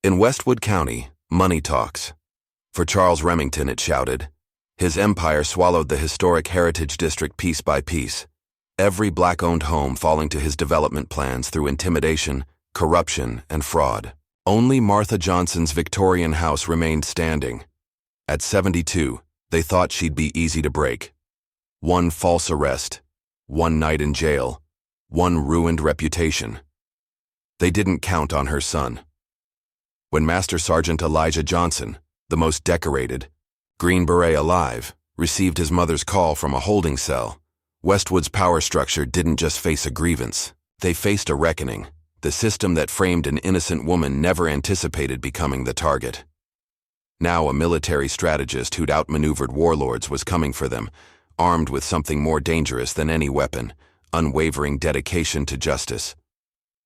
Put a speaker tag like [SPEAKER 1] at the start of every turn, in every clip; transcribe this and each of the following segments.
[SPEAKER 1] In Westwood County, money talks. For Charles Remington, it shouted. His empire swallowed the historic Heritage District piece by piece, every black-owned home falling to his development plans through intimidation, corruption, and fraud. Only Martha Johnson's Victorian house remained standing. At 72, they thought she'd be easy to break. One false arrest, one night in jail, one ruined reputation. They didn't count on her son. When Master Sergeant Elijah Johnson, the most decorated, Green Beret alive, received his mother's call from a holding cell, Westwood's power structure didn't just face a grievance. They faced a reckoning. The system that framed an innocent woman never anticipated becoming the target. Now a military strategist who'd outmaneuvered warlords was coming for them, armed with something more dangerous than any weapon, unwavering dedication to justice.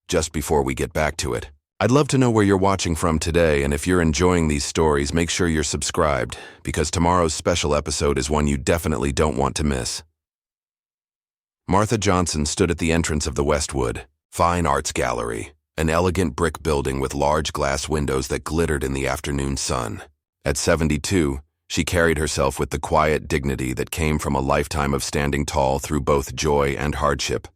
[SPEAKER 1] Just before we get back to it, I'd love to know where you're watching from today, and if you're enjoying these stories, make sure you're subscribed, because tomorrow's special episode is one you definitely don't want to miss. Martha Johnson stood at the entrance of the Westwood Fine Arts Gallery, an elegant brick building with large glass windows that glittered in the afternoon sun. At 72, she carried herself with the quiet dignity that came from a lifetime of standing tall through both joy and hardship.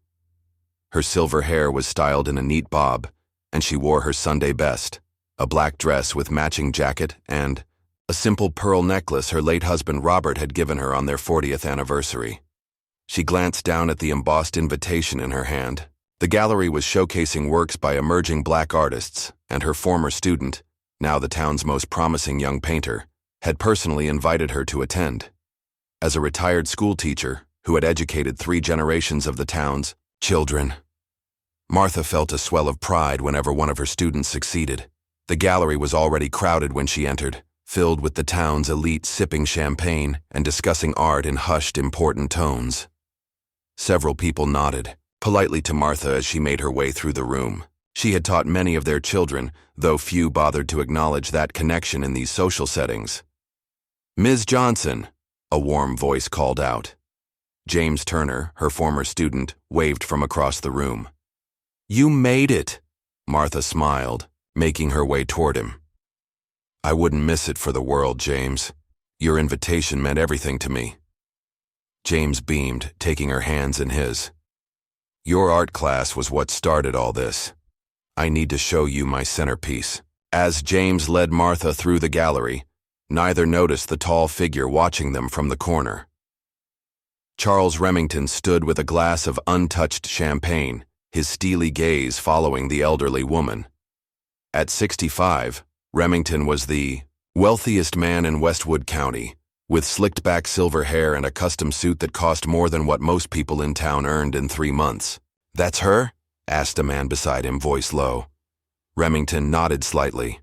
[SPEAKER 1] Her silver hair was styled in a neat bob, and she wore her Sunday best, a black dress with matching jacket and a simple pearl necklace her late husband Robert had given her on their 40th anniversary. She glanced down at the embossed invitation in her hand. The gallery was showcasing works by emerging black artists, and her former student, now the town's most promising young painter, had personally invited her to attend. As a retired schoolteacher who had educated 3 generations of the town's children, Martha felt a swell of pride whenever one of her students succeeded. The gallery was already crowded when she entered, filled with the town's elite sipping champagne and discussing art in hushed, important tones. Several people nodded politely to Martha as she made her way through the room. She had taught many of their children, though few bothered to acknowledge that connection in these social settings. "Ms. Johnson," a warm voice called out. James Turner, her former student, waved from across the room. "You made it," Martha smiled, making her way toward him. "I wouldn't miss it for the world, James. Your invitation meant everything to me." James beamed, taking her hands in his. "Your art class was what started all this. I need to show you my centerpiece." As James led Martha through the gallery, neither noticed the tall figure watching them from the corner. Charles Remington stood with a glass of untouched champagne, his steely gaze following the elderly woman. At 65, Remington was the wealthiest man in Westwood County, with slicked-back silver hair and a custom suit that cost more than what most people in town earned in 3 months. "That's her?" asked a man beside him, voice low. Remington nodded slightly.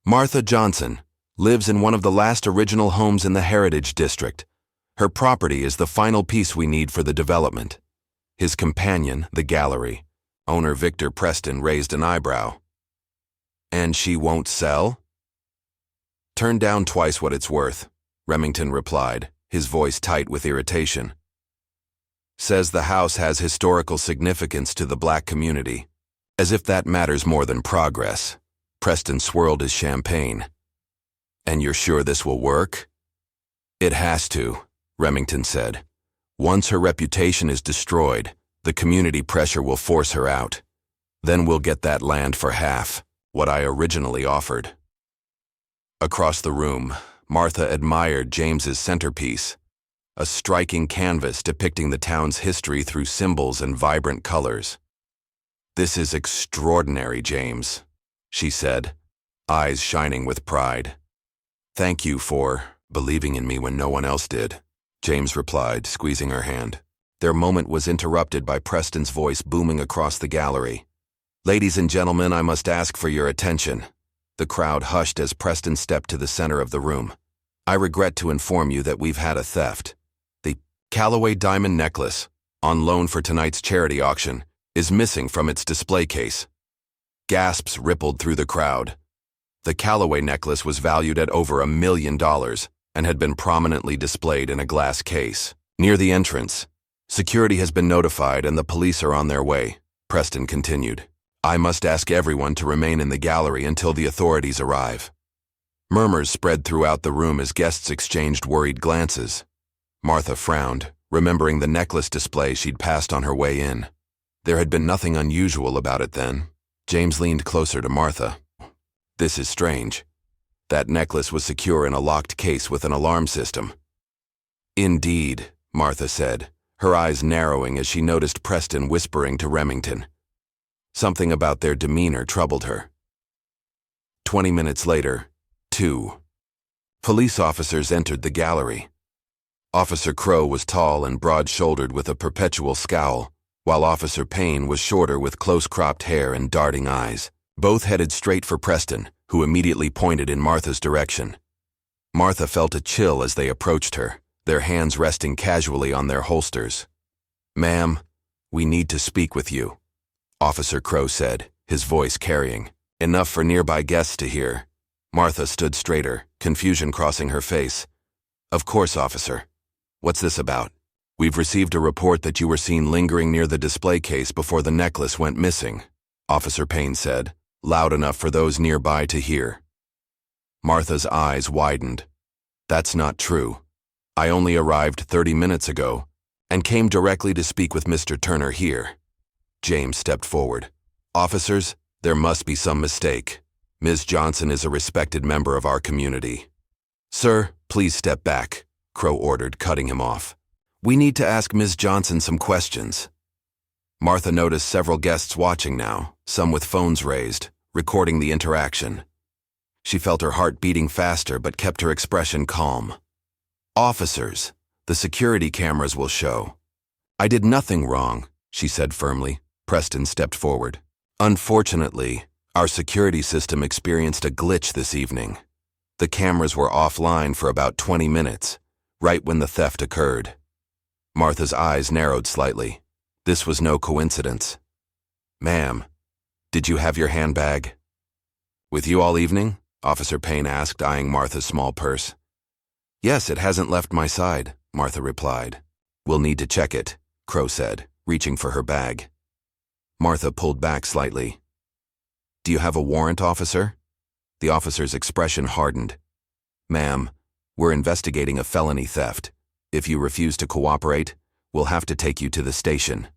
[SPEAKER 1] "Martha Johnson lives in one of the last original homes in the Heritage District. Her property is the final piece we need for the development." His companion, the gallery owner Victor Preston, raised an eyebrow. "And she won't sell?" "Turn down twice what it's worth," Remington replied, his voice tight with irritation. "Says the house has historical significance to the black community. As if that matters more than progress." Preston swirled his champagne. "And you're sure this will work?" "It has to," Remington said. "Once her reputation is destroyed, the community pressure will force her out. Then we'll get that land for half, what I originally offered." Across the room, Martha admired James's centerpiece, a striking canvas depicting the town's history through symbols and vibrant colors. "This is extraordinary, James," she said, eyes shining with pride. "Thank you for believing in me when no one else did," James replied, squeezing her hand. Their moment was interrupted by Preston's voice booming across the gallery. "Ladies and gentlemen, I must ask for your attention." The crowd hushed as Preston stepped to the center of the room. "I regret to inform you that we've had a theft. The Callaway diamond necklace, on loan for tonight's charity auction, is missing from its display case." Gasps rippled through the crowd. The Callaway necklace was valued at over $1 million and had been prominently displayed in a glass case. "Near the entrance, security has been notified and the police are on their way," Preston continued. I must ask everyone to remain in the gallery until the authorities arrive. Murmurs spread throughout the room as guests exchanged worried glances. Martha frowned, remembering the necklace display she'd passed on her way in. There had been nothing unusual about it then. James leaned closer to Martha. This is strange. That necklace was secure in a locked case with an alarm system. Indeed, Martha said, her eyes narrowing as she noticed Preston whispering to Remington. Something about their demeanor troubled her. 20 minutes later, 2 police officers entered the gallery. Officer Crow was tall and broad-shouldered with a perpetual scowl, while Officer Payne was shorter with close-cropped hair and darting eyes. Both headed straight for Preston, who immediately pointed in Martha's direction. Martha felt a chill as they approached her, their hands resting casually on their holsters. "Ma'am, we need to speak with you," Officer Crow said, his voice carrying, enough for nearby guests to hear. Martha stood straighter, confusion crossing her face. "Of course, officer. What's this about?" "We've received a report that you were seen lingering near the display case before the necklace went missing," Officer Payne said, loud enough for those nearby to hear. Martha's eyes widened. "That's not true. I only arrived 30 minutes ago and came directly to speak with Mr. Turner here." James stepped forward. "Officers, there must be some mistake. Ms. Johnson is a respected member of our community." "Sir, please step back," Crow ordered, cutting him off. "We need to ask Ms. Johnson some questions." Martha noticed several guests watching now, some with phones raised, recording the interaction. She felt her heart beating faster but kept her expression calm. "Officers, the security cameras will show." "I did nothing wrong," she said firmly. Preston stepped forward. "Unfortunately, our security system experienced a glitch this evening. The cameras were offline for about 20 minutes, right when the theft occurred." Martha's eyes narrowed slightly. This was no coincidence. "Ma'am, did you have your handbag with you all evening?" Officer Payne asked, eyeing Martha's small purse. "Yes, it hasn't left my side," Martha replied. "We'll need to check it," Crow said, reaching for her bag. Martha pulled back slightly. "Do you have a warrant, officer?" The officer's expression hardened. "Ma'am, we're investigating a felony theft. If you refuse to cooperate, we'll have to take you to the station."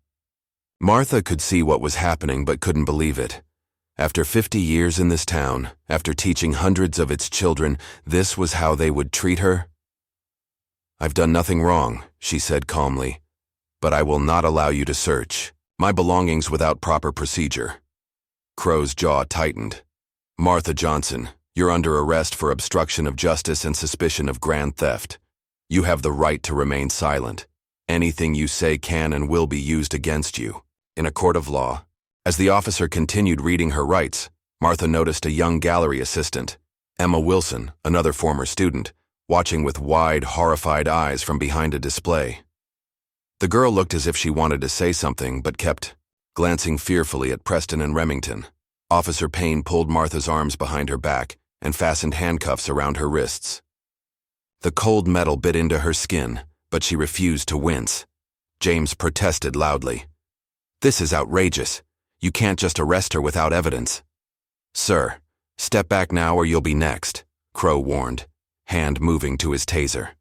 [SPEAKER 1] Martha could see what was happening but couldn't believe it. After 50 years in this town, after teaching hundreds of its children, this was how they would treat her? "I've done nothing wrong," she said calmly, "but I will not allow you to search my belongings without proper procedure." Crow's jaw tightened. "Martha Johnson, you're under arrest for obstruction of justice and suspicion of grand theft. You have the right to remain silent. Anything you say can and will be used against you in a court of law." As the officer continued reading her rights, Martha noticed a young gallery assistant, Emma Wilson, another former student, watching with wide, horrified eyes from behind a display. The girl looked as if she wanted to say something but kept glancing fearfully at Preston and Remington. Officer Payne pulled Martha's arms behind her back and fastened handcuffs around her wrists. The cold metal bit into her skin, but she refused to wince. James protested loudly. "This is outrageous. You can't just arrest her without evidence." "Sir, step back now or you'll be next," Crow warned, hand moving to his taser.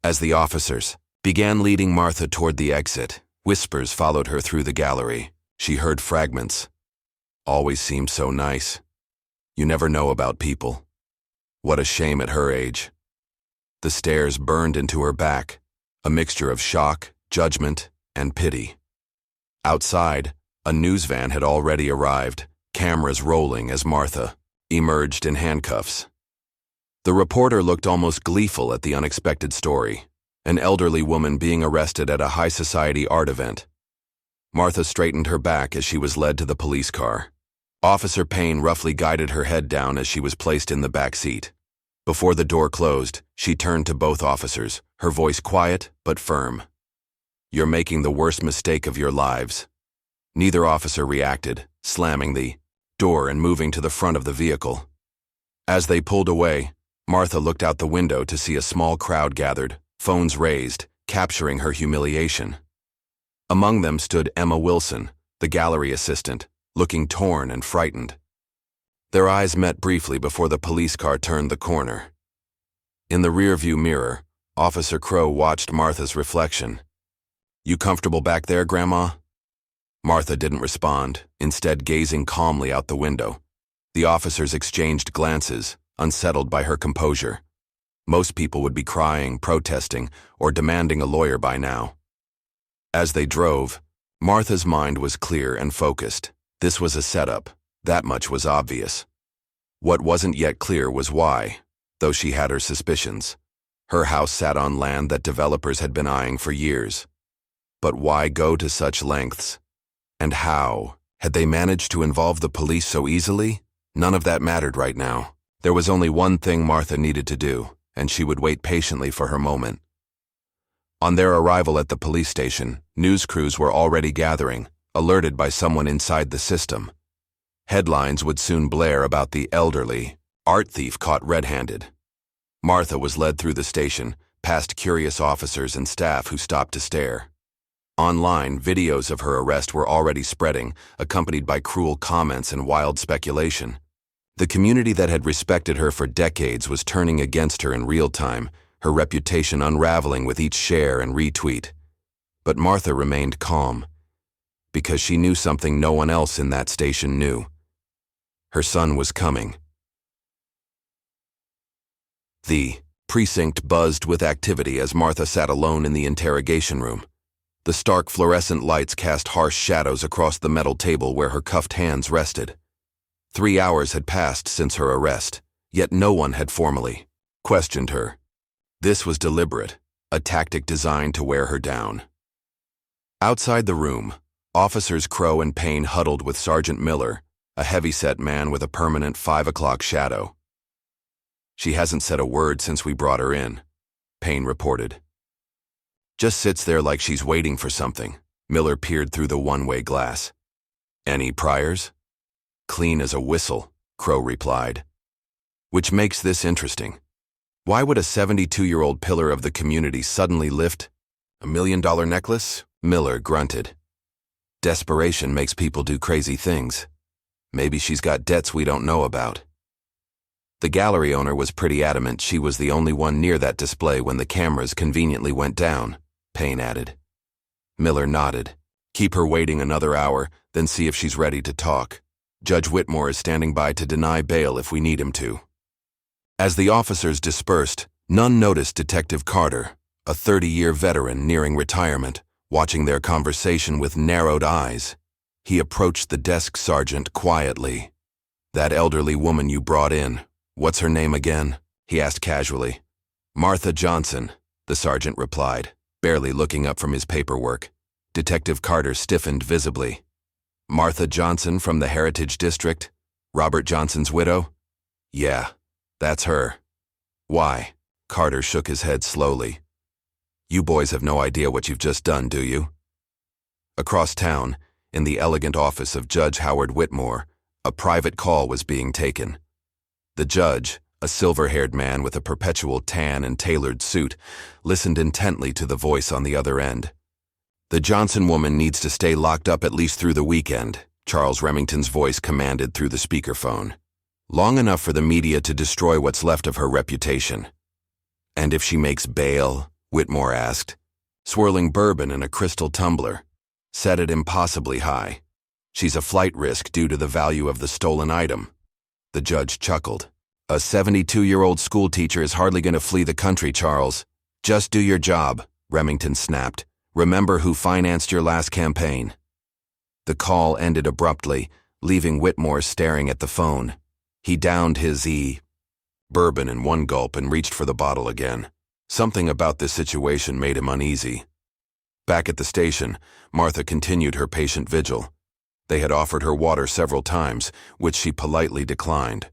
[SPEAKER 1] As the officers began leading Martha toward the exit, whispers followed her through the gallery. She heard fragments. "Always seemed so nice. You never know about people. What a shame at her age." The stares burned into her back, a mixture of shock, judgment, and pity. Outside, a news van had already arrived, cameras rolling as Martha emerged in handcuffs. The reporter looked almost gleeful at the unexpected story, an elderly woman being arrested at a high society art event. Martha straightened her back as she was led to the police car. Officer Payne roughly guided her head down as she was placed in the back seat. Before the door closed, she turned to both officers, her voice quiet but firm. "You're making the worst mistake of your lives." Neither officer reacted, slamming the door and moving to the front of the vehicle. As they pulled away, Martha looked out the window to see a small crowd gathered, phones raised, capturing her humiliation. Among them stood Emma Wilson, the gallery assistant, looking torn and frightened. Their eyes met briefly before the police car turned the corner. In the rearview mirror, Officer Crow watched Martha's reflection. "You comfortable back there, Grandma?" Martha didn't respond, instead gazing calmly out the window. The officers exchanged glances, unsettled by her composure. Most people would be crying, protesting, or demanding a lawyer by now. As they drove, Martha's mind was clear and focused. This was a setup. That much was obvious. What wasn't yet clear was why, though she had her suspicions. Her house sat on land that developers had been eyeing for years. But why go to such lengths? And how? Had they managed to involve the police so easily? None of that mattered right now. There was only one thing Martha needed to do, and she would wait patiently for her moment. On their arrival at the police station, news crews were already gathering, alerted by someone inside the system. Headlines would soon blare about the elderly art thief caught red-handed. Martha was led through the station, past curious officers and staff who stopped to stare. Online, videos of her arrest were already spreading, accompanied by cruel comments and wild speculation. The community that had respected her for decades was turning against her in real time, her reputation unraveling with each share and retweet. But Martha remained calm, because she knew something no one else in that station knew. Her son was coming. The precinct buzzed with activity as Martha sat alone in the interrogation room. The stark fluorescent lights cast harsh shadows across the metal table where her cuffed hands rested. 3 hours had passed since her arrest, yet no one had formally questioned her. This was deliberate, a tactic designed to wear her down. Outside the room, Officers Crow and Payne huddled with Sergeant Miller, a heavy-set man with a permanent 5 o'clock shadow. "She hasn't said a word since we brought her in," Payne reported. "Just sits there like she's waiting for something." Miller peered through the one-way glass. "Any priors?" "Clean as a whistle," Crow replied. "Which makes this interesting. Why would a 72-year-old pillar of the community suddenly lift $1 million necklace?" Miller grunted. "Desperation makes people do crazy things. Maybe she's got debts we don't know about." The gallery owner was pretty adamant she was the only one near that display when the cameras conveniently went down, Payne added. Miller nodded. "Keep her waiting another hour, then see if she's ready to talk. Judge Whitmore is standing by to deny bail if we need him to." As the officers dispersed, none noticed Detective Carter, a 30-year veteran nearing retirement, watching their conversation with narrowed eyes. He approached the desk sergeant quietly. "That elderly woman you brought in, what's her name again?" he asked casually. "Martha Johnson," the sergeant replied, barely looking up from his paperwork. Detective Carter stiffened visibly. "Martha Johnson from the Heritage District? Robert Johnson's widow?" "Yeah, that's her." "Why?" Carter shook his head slowly. "You boys have no idea what you've just done, do you?" Across town, in the elegant office of Judge Howard Whitmore, a private call was being taken. The judge, a silver-haired man with a perpetual tan and tailored suit, listened intently to the voice on the other end. "The Johnson woman needs to stay locked up at least through the weekend," Charles Remington's voice commanded through the speakerphone. "Long enough for the media to destroy what's left of her reputation." "And if she makes bail?" Whitmore asked, swirling bourbon in a crystal tumbler. "Set it impossibly high. She's a flight risk due to the value of the stolen item." The judge chuckled. "A 72-year-old schoolteacher is hardly going to flee the country, Charles. Just do your job," Remington snapped. "Remember who financed your last campaign." The call ended abruptly, leaving Whitmore staring at the phone. He downed his bourbon in one gulp and reached for the bottle again. Something about this situation made him uneasy. Back at the station, Martha continued her patient vigil. They had offered her water several times, which she politely declined.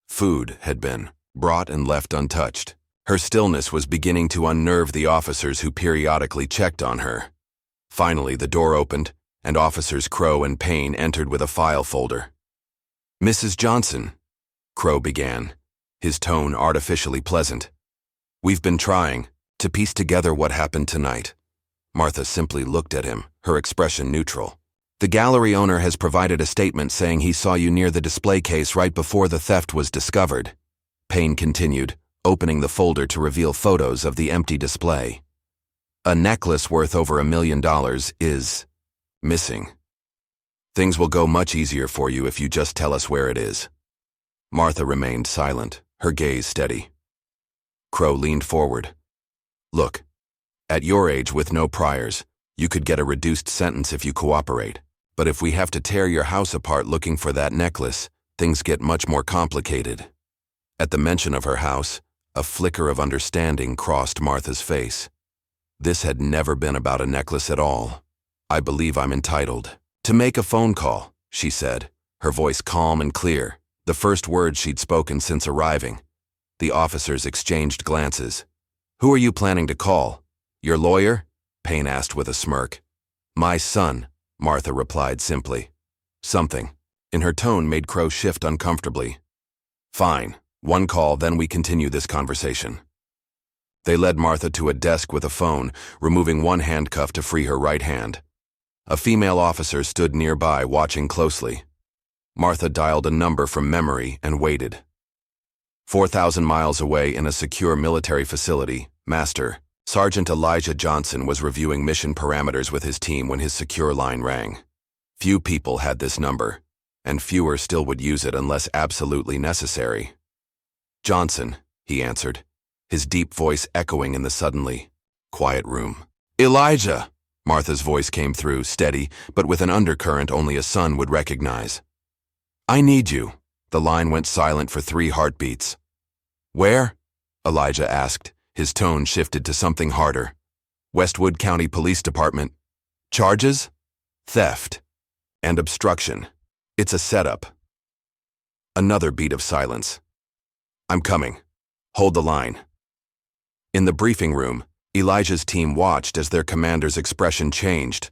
[SPEAKER 1] Food had been brought and left untouched. Her stillness was beginning to unnerve the officers who periodically checked on her. Finally, the door opened, and Officers Crow and Payne entered with a file folder. "Mrs. Johnson," Crow began, his tone artificially pleasant. "We've been trying to piece together what happened tonight." Martha simply looked at him, her expression neutral. The gallery owner has provided a statement saying he saw you near the display case right before the theft was discovered. Payne continued, opening the folder to reveal photos of the empty display. A necklace worth over $1 million is missing. Things will go much easier for you if you just tell us where it is. Martha remained silent, her gaze steady. Crow leaned forward. Look, at your age with no priors, you could get a reduced sentence if you cooperate. But if we have to tear your house apart looking for that necklace, things get much more complicated. At the mention of her house, a flicker of understanding crossed Martha's face. This had never been about a necklace at all. I believe I'm entitled to make a phone call, she said, her voice calm and clear, the first words she'd spoken since arriving. The officers exchanged glances. Who are you planning to call? Your lawyer? Payne asked with a smirk. My son, Martha replied simply. Something in her tone made Crow shift uncomfortably. Fine, one call, then we continue this conversation. They led Martha to a desk with a phone, removing one handcuff to free her right hand. A female officer stood nearby, watching closely. Martha dialed a number from memory and waited. 4,000 miles away in a secure military facility, Master Sergeant Elijah Johnson was reviewing mission parameters with his team when his secure line rang. Few people had this number, and fewer still would use it unless absolutely necessary. Johnson, he answered, his deep voice echoing in the suddenly quiet room. Elijah! Martha's voice came through, steady, but with an undercurrent only a son would recognize. I need you. The line went silent for 3 heartbeats. Where? Elijah asked. His tone shifted to something harder. Westwood County Police Department. Charges? Theft. And obstruction. It's a setup. Another beat of silence. I'm coming. Hold the line. In the briefing room, Elijah's team watched as their commander's expression changed.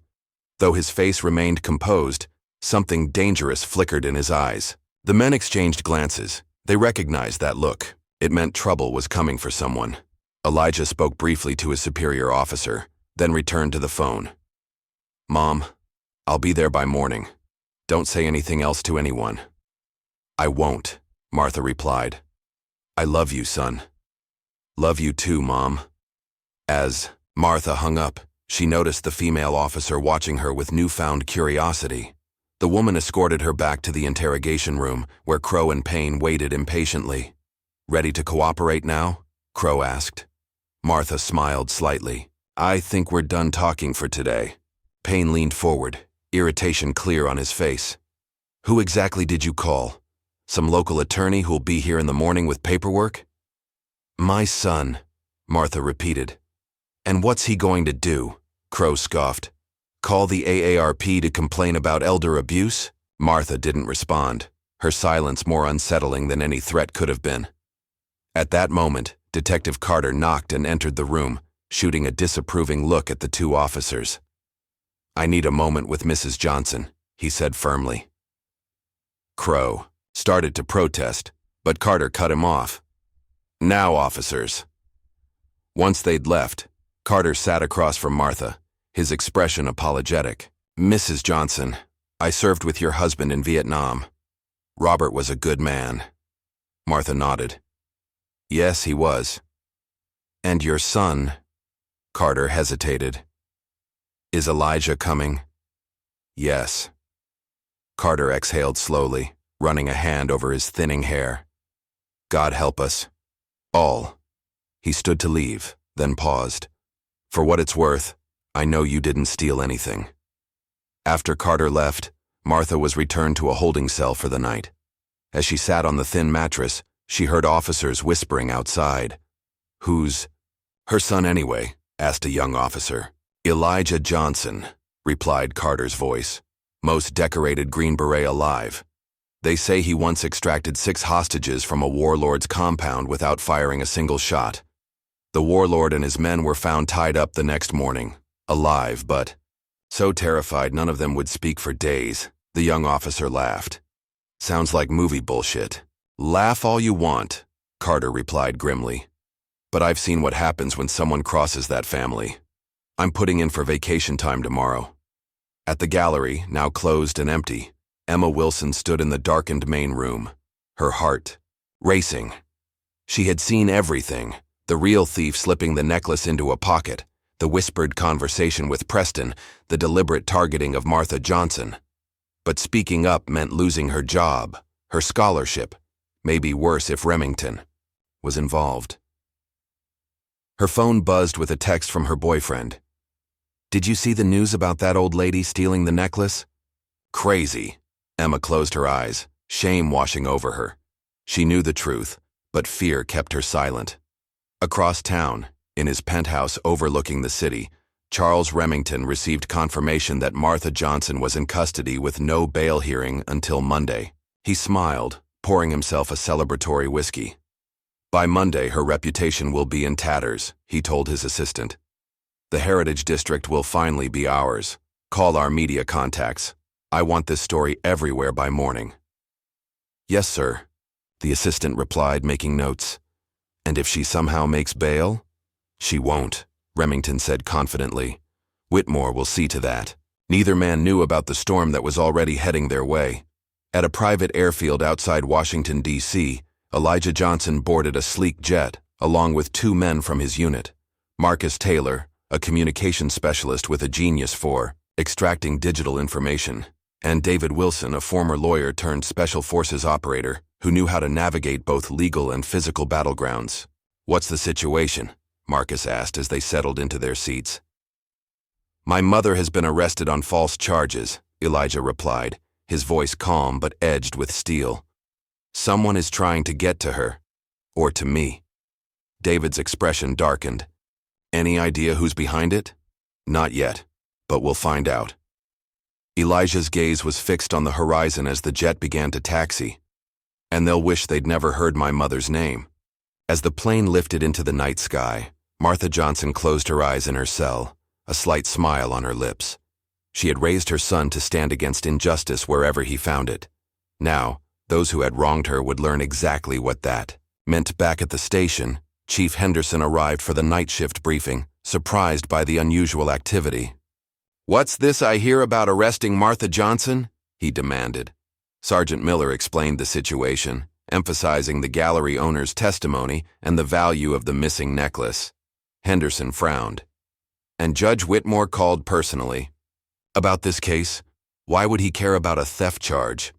[SPEAKER 1] Though his face remained composed, something dangerous flickered in his eyes. The men exchanged glances. They recognized that look. It meant trouble was coming for someone. Elijah spoke briefly to his superior officer, then returned to the phone. Mom, I'll be there by morning. Don't say anything else to anyone. I won't, Martha replied. I love you, son. Love you too, Mom. As Martha hung up, she noticed the female officer watching her with newfound curiosity. The woman escorted her back to the interrogation room, where Crow and Payne waited impatiently. Ready to cooperate now? Crow asked. Martha smiled slightly. I think we're done talking for today. Payne leaned forward, irritation clear on his face. Who exactly did you call? Some local attorney who'll be here in the morning with paperwork? My son, Martha repeated. And what's he going to do? Crow scoffed. Call the AARP to complain about elder abuse? Martha didn't respond, her silence more unsettling than any threat could have been. At that moment, Detective Carter knocked and entered the room, shooting a disapproving look at the 2 officers. I need a moment with Mrs. Johnson, he said firmly. Crow started to protest, but Carter cut him off. Now, officers. Once they'd left, Carter sat across from Martha, his expression apologetic. Mrs. Johnson, I served with your husband in Vietnam. Robert was a good man. Martha nodded. Yes, he was. And your son? Carter hesitated. Is Elijah coming? Yes. Carter exhaled slowly, running a hand over his thinning hair. God help us. All. He stood to leave, then paused. For what it's worth, I know you didn't steal anything. After Carter left, Martha was returned to a holding cell for the night. As she sat on the thin mattress, she heard officers whispering outside. Who's her son anyway? Asked a young officer. Elijah Johnson, replied Carter's voice. Most decorated Green Beret alive. They say he once extracted 6 hostages from a warlord's compound without firing a single shot. The warlord and his men were found tied up the next morning, alive but so terrified none of them would speak for days. The young officer laughed. Sounds like movie bullshit. Laugh all you want, Carter replied grimly. But I've seen what happens when someone crosses that family. I'm putting in for vacation time tomorrow. At the gallery, now closed and empty, Emma Wilson stood in the darkened main room, her heart racing. She had seen everything: the real thief slipping the necklace into a pocket, the whispered conversation with Preston, the deliberate targeting of Martha Johnson. But speaking up meant losing her job, her scholarship, maybe worse if Remington was involved. Her phone buzzed with a text from her boyfriend. "Did you see the news about that old lady stealing the necklace?" Crazy. Emma closed her eyes, shame washing over her. She knew the truth, but fear kept her silent. Across town, in his penthouse overlooking the city, Charles Remington received confirmation that Martha Johnson was in custody with no bail hearing until Monday. He smiled, pouring himself a celebratory whiskey. "By Monday, her reputation will be in tatters," he told his assistant. "The Heritage District will finally be ours. Call our media contacts. I want this story everywhere by morning." "Yes, sir," the assistant replied, making notes. "And if she somehow makes bail?" "She won't," Remington said confidently. "Whitmore will see to that." Neither man knew about the storm that was already heading their way. At a private airfield outside Washington, D.C., Elijah Johnson boarded a sleek jet, along with 2 men from his unit: Marcus Taylor, a communications specialist with a genius for extracting digital information, and David Wilson, a former lawyer turned special forces operator who knew how to navigate both legal and physical battlegrounds. "What's the situation?" Marcus asked as they settled into their seats. "My mother has been arrested on false charges," Elijah replied, his voice calm but edged with steel. "Someone is trying to get to her. Or to me." David's expression darkened. "Any idea who's behind it?" "Not yet, but we'll find out." Elijah's gaze was fixed on the horizon as the jet began to taxi. "And they'll wish they'd never heard my mother's name." As the plane lifted into the night sky, Martha Johnson closed her eyes in her cell, a slight smile on her lips. She had raised her son to stand against injustice wherever he found it. Now, those who had wronged her would learn exactly what that meant. Back at the station, Chief Henderson arrived for the night shift briefing, surprised by the unusual activity. "What's this I hear about arresting Martha Johnson?" he demanded. Sergeant Miller explained the situation, emphasizing the gallery owner's testimony and the value of the missing necklace. Henderson frowned. "And Judge Whitmore called personally. About this case? Why would he care about a theft charge?"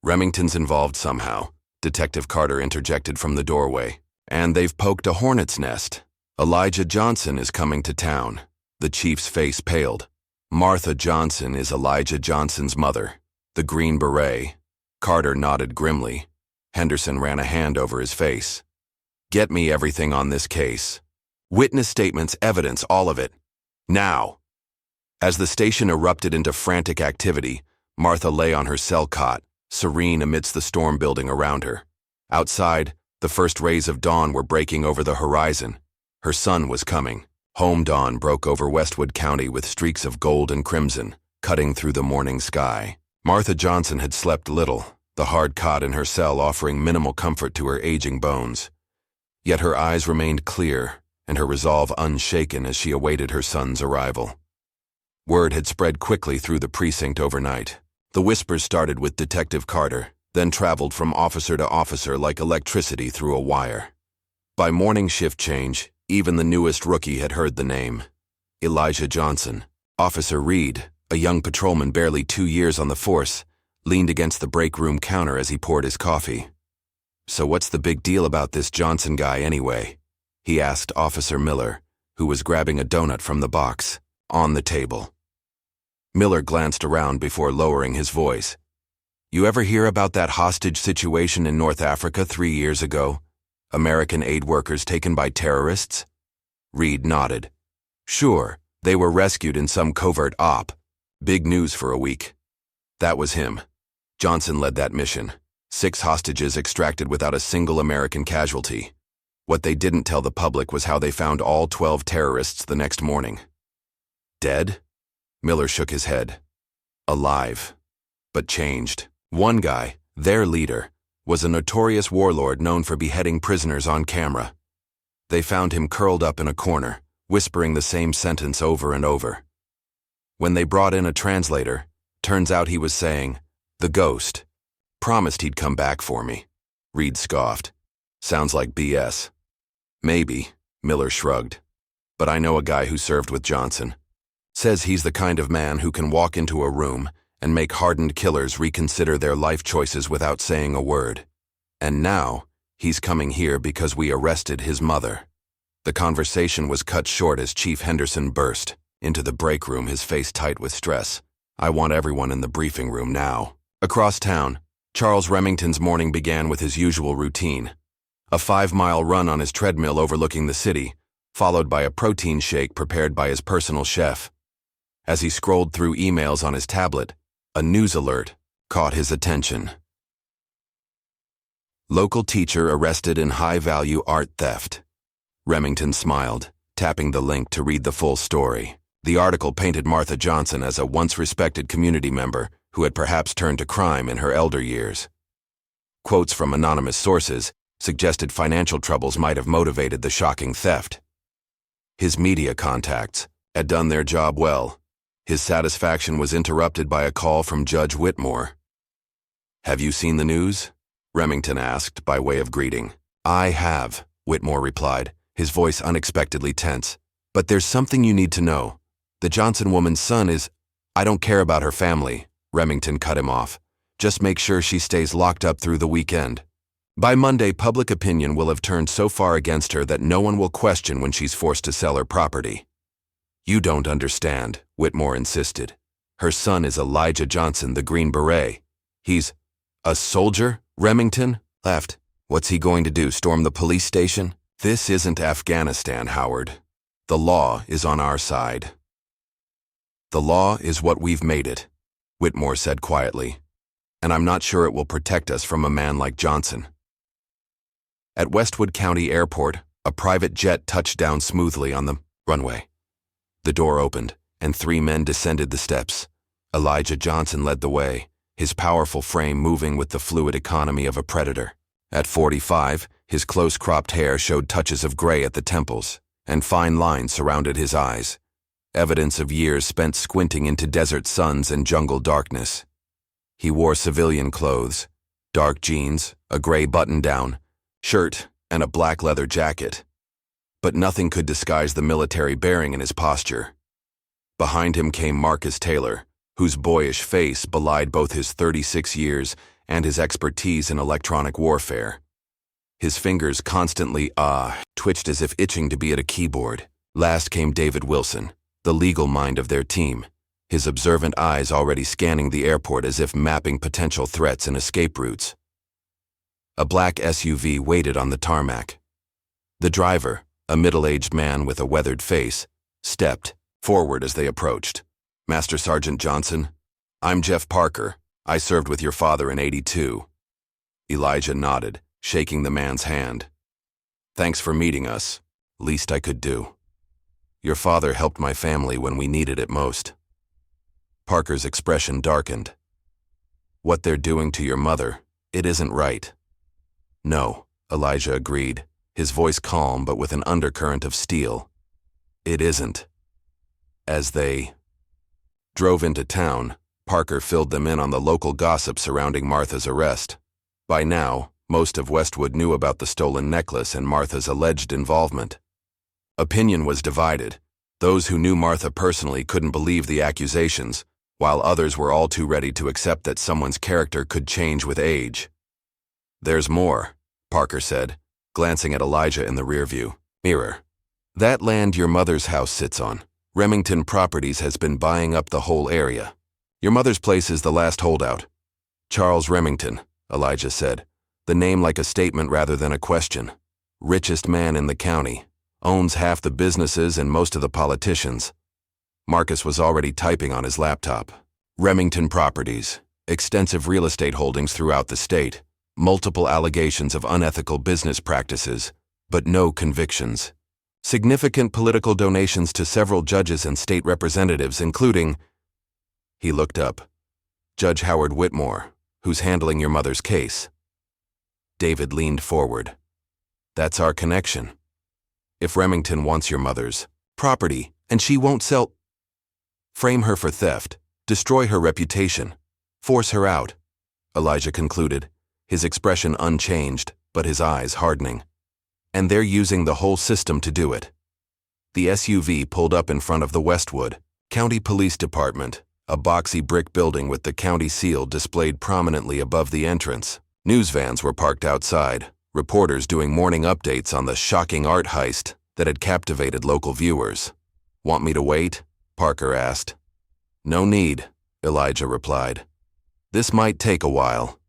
[SPEAKER 1] "Remington's involved somehow," Detective Carter interjected from the doorway. "And they've poked a hornet's nest. Elijah Johnson is coming to town." The chief's face paled. "Martha Johnson is Elijah Johnson's mother, the Green Beret." Carter nodded grimly. Henderson ran a hand over his face. "Get me everything on this case. Witness statements, evidence, all of it. Now." As the station erupted into frantic activity, Martha lay on her cell cot, serene amidst the storm building around her. Outside, the first rays of dawn were breaking over the horizon. Her son was coming. Home dawn broke over Westwood County with streaks of gold and crimson, cutting through the morning sky. Martha Johnson had slept little, the hard cot in her cell offering minimal comfort to her aging bones. Yet her eyes remained clear, and her resolve unshaken as she awaited her son's arrival. Word had spread quickly through the precinct overnight. The whispers started with Detective Carter, then traveled from officer to officer like electricity through a wire. By morning shift change, even the newest rookie had heard the name: Elijah Johnson. Officer Reed, a young patrolman barely 2 years on the force, leaned against the break room counter as he poured his coffee. "So what's the big deal about this Johnson guy anyway?" he asked Officer Miller, who was grabbing a donut from the box on the table. Miller glanced around before lowering his voice. "You ever hear about that hostage situation in North Africa 3 years ago? American aid workers taken by terrorists?" Reed nodded. "Sure, they were rescued in some covert op. Big news for a week." "That was him. Johnson led that mission. 6 hostages extracted without a single American casualty. What they didn't tell the public was how they found all 12 terrorists the next morning." "Dead?" Miller shook his head. "Alive, but changed. One guy, their leader, was a notorious warlord known for beheading prisoners on camera. They found him curled up in a corner, whispering the same sentence over and over. When they brought in a translator, turns out he was saying, "The ghost. Promised he'd come back for me." Reed scoffed. "Sounds like BS." "Maybe," Miller shrugged. "But I know a guy who served with Johnson. Says he's the kind of man who can walk into a room and make hardened killers reconsider their life choices without saying a word. And now, he's coming here because we arrested his mother." The conversation was cut short as Chief Henderson burst into the break room, his face tight with stress. "I want everyone in the briefing room now." Across town, Charles Remington's morning began with his usual routine. A 5-mile run on his treadmill overlooking the city, followed by a protein shake prepared by his personal chef. As he scrolled through emails on his tablet, a news alert caught his attention. Local teacher arrested in high-value art theft. Remington smiled, tapping the link to read the full story. The article painted Martha Johnson as a once-respected community member who had perhaps turned to crime in her elder years. Quotes from anonymous sources suggested financial troubles might have motivated the shocking theft. His media contacts had done their job well. His satisfaction was interrupted by a call from Judge Whitmore. "Have you seen the news?" Remington asked by way of greeting. "I have," Whitmore replied, his voice unexpectedly tense. "But there's something you need to know. The Johnson woman's son is—" "I don't care about her family," Remington cut him off. "Just make sure she stays locked up through the weekend. By Monday, public opinion will have turned so far against her that no one will question when she's forced to sell her property." "You don't understand," Whitmore insisted. "Her son is Elijah Johnson, the Green Beret. He's—" "A soldier?" Remington laughed. "What's he going to do, storm the police station? This isn't Afghanistan, Howard. The law is on our side." "The law is what we've made it," Whitmore said quietly. "And I'm not sure it will protect us from a man like Johnson." At Westwood County Airport, a private jet touched down smoothly on the runway. The door opened, and 3 men descended the steps. Elijah Johnson led the way, his powerful frame moving with the fluid economy of a predator. At 45, his close-cropped hair showed touches of gray at the temples, and fine lines surrounded his eyes, evidence of years spent squinting into desert suns and jungle darkness. He wore civilian clothes, dark jeans, a gray button-down, shirt, and a black leather jacket. But nothing could disguise the military bearing in his posture. Behind him came Marcus Taylor, whose boyish face belied both his 36 years and his expertise in electronic warfare. His fingers constantly twitched as if itching to be at a keyboard. Last came David Wilson, the legal mind of their team, his observant eyes already scanning the airport as if mapping potential threats and escape routes. A black SUV waited on the tarmac. The driver, a middle-aged man with a weathered face, stepped forward as they approached. "Master Sergeant Johnson, I'm Jeff Parker. I served with your father in '82. Elijah nodded, shaking the man's hand. "Thanks for meeting us. Least I could do. Your father helped my family when we needed it most." Parker's expression darkened. "What they're doing to your mother, it isn't right." "No," Elijah agreed, his voice calm but with an undercurrent of steel. "It isn't." As they drove into town, Parker filled them in on the local gossip surrounding Martha's arrest. By now, most of Westwood knew about the stolen necklace and Martha's alleged involvement. Opinion was divided. Those who knew Martha personally couldn't believe the accusations, while others were all too ready to accept that someone's character could change with age. "There's more," Parker said, glancing at Elijah in the rearview mirror. "That land your mother's house sits on, Remington Properties has been buying up the whole area. Your mother's place is the last holdout." "Charles Remington," Elijah said, the name like a statement rather than a question. "Richest man in the county. Owns half the businesses and most of the politicians." Marcus was already typing on his laptop. "Remington Properties. Extensive real estate holdings throughout the state. Multiple allegations of unethical business practices, but no convictions. Significant political donations to several judges and state representatives, including—" He looked up. "Judge Howard Whitmore, who's handling your mother's case." David leaned forward. "That's our connection. If Remington wants your mother's property, and she won't sell—" Frame her for theft, destroy her reputation, force her out, Elijah concluded, his expression unchanged, but his eyes hardening. And they're using the whole system to do it. The SUV pulled up in front of the Westwood County Police Department, a boxy brick building with the county seal displayed prominently above the entrance. News vans were parked outside, reporters doing morning updates on the shocking art heist that had captivated local viewers. "Want me to wait?" Parker asked. "No need," Elijah replied. "This might take a while."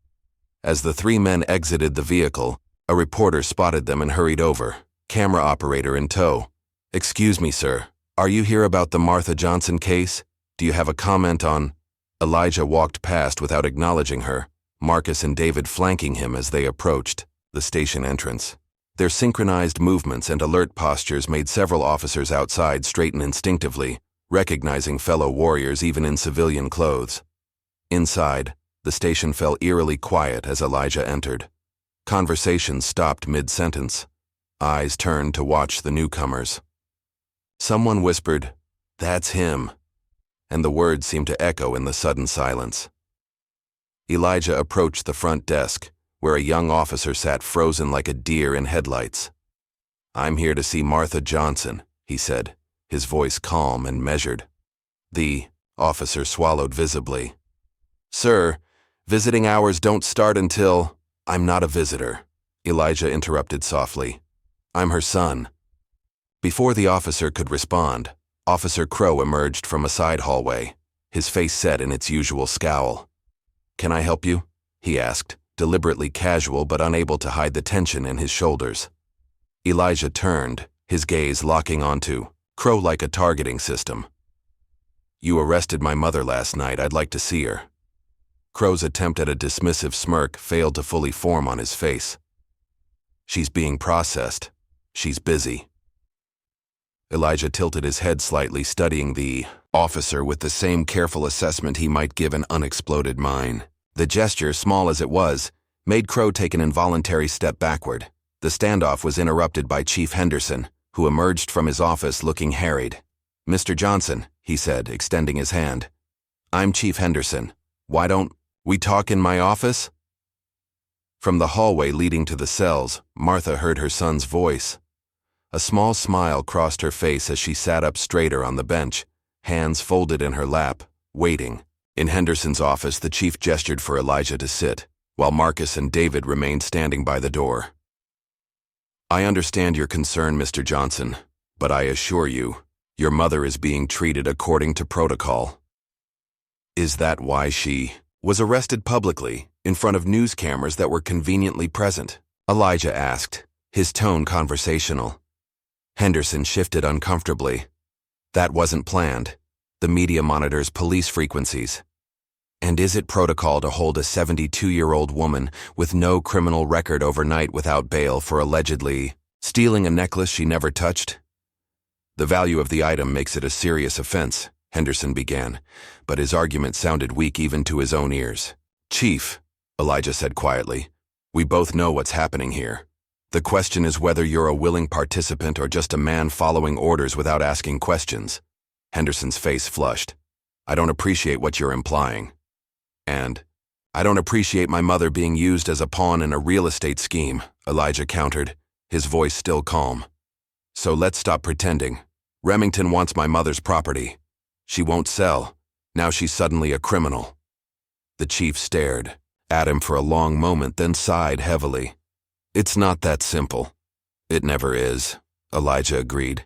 [SPEAKER 1] As the three men exited the vehicle, a reporter spotted them and hurried over, camera operator in tow. "Excuse me, sir. Are you here about the Martha Johnson case? Do you have a comment on—" Elijah walked past without acknowledging her, Marcus and David flanking him as they approached the station entrance. Their synchronized movements and alert postures made several officers outside straighten instinctively, recognizing fellow warriors even in civilian clothes. Inside, the station fell eerily quiet as Elijah entered. Conversations stopped mid-sentence. Eyes turned to watch the newcomers. Someone whispered, "That's him," and the words seemed to echo in the sudden silence. Elijah approached the front desk, where a young officer sat frozen like a deer in headlights. "I'm here to see Martha Johnson," he said, his voice calm and measured. The officer swallowed visibly. "Sir, visiting hours don't start until—" "I'm not a visitor," Elijah interrupted softly. "I'm her son." Before the officer could respond, Officer Crow emerged from a side hallway, his face set in its usual scowl. "Can I help you?" he asked, deliberately casual but unable to hide the tension in his shoulders. Elijah turned, his gaze locking onto Crow like a targeting system. "You arrested my mother last night. I'd like to see her." Crow's attempt at a dismissive smirk failed to fully form on his face. "She's being processed. She's busy." Elijah tilted his head slightly, studying the officer with the same careful assessment he might give an unexploded mine. The gesture, small as it was, made Crow take an involuntary step backward. The standoff was interrupted by Chief Henderson, who emerged from his office looking harried. "Mr. Johnson," he said, extending his hand. "I'm Chief Henderson. Why don't we talk in my office?" From the hallway leading to the cells, Martha heard her son's voice. A small smile crossed her face as she sat up straighter on the bench, hands folded in her lap, waiting. In Henderson's office, the chief gestured for Elijah to sit, while Marcus and David remained standing by the door. "I understand your concern, Mr. Johnson, but I assure you, your mother is being treated according to protocol." "Is that why she was arrested publicly, in front of news cameras that were conveniently present?" Elijah asked, his tone conversational. Henderson shifted uncomfortably. "That wasn't planned. The media monitors police frequencies. And is it protocol to hold a 72-year-old woman with no criminal record overnight without bail for allegedly stealing a necklace she never touched?" "The value of the item makes it a serious offense," Henderson began, but his argument sounded weak even to his own ears. "Chief," Elijah said quietly, "we both know what's happening here. The question is whether you're a willing participant or just a man following orders without asking questions." Henderson's face flushed. "I don't appreciate what you're implying. And I don't appreciate my mother being used as a pawn in a real estate scheme," Elijah countered, his voice still calm. "So let's stop pretending. Remington wants my mother's property. She won't sell. Now she's suddenly a criminal." The chief stared at him for a long moment, then sighed heavily. "It's not that simple." "It never is," Elijah agreed.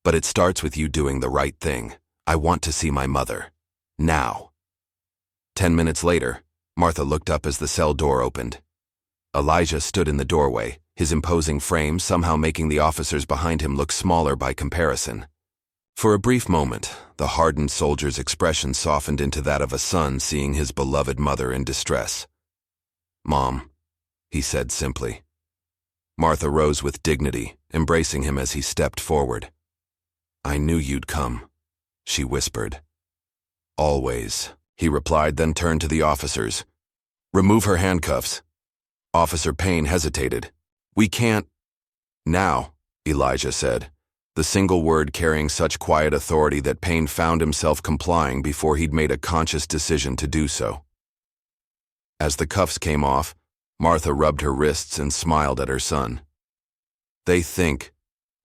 [SPEAKER 1] "But it starts with you doing the right thing. I want to see my mother. Now." 10 minutes later, Martha looked up as the cell door opened. Elijah stood in the doorway, his imposing frame somehow making the officers behind him look smaller by comparison. For a brief moment, the hardened soldier's expression softened into that of a son seeing his beloved mother in distress. "Mom," he said simply. Martha rose with dignity, embracing him as he stepped forward. "I knew you'd come," she whispered. "Always," he replied, then turned to the officers. "Remove her handcuffs." Officer Payne hesitated. "We can't." "Now," Elijah said. the single word carrying such quiet authority that Payne found himself complying before he'd made a conscious decision to do so. As the cuffs came off, Martha rubbed her wrists and smiled at her son. "They think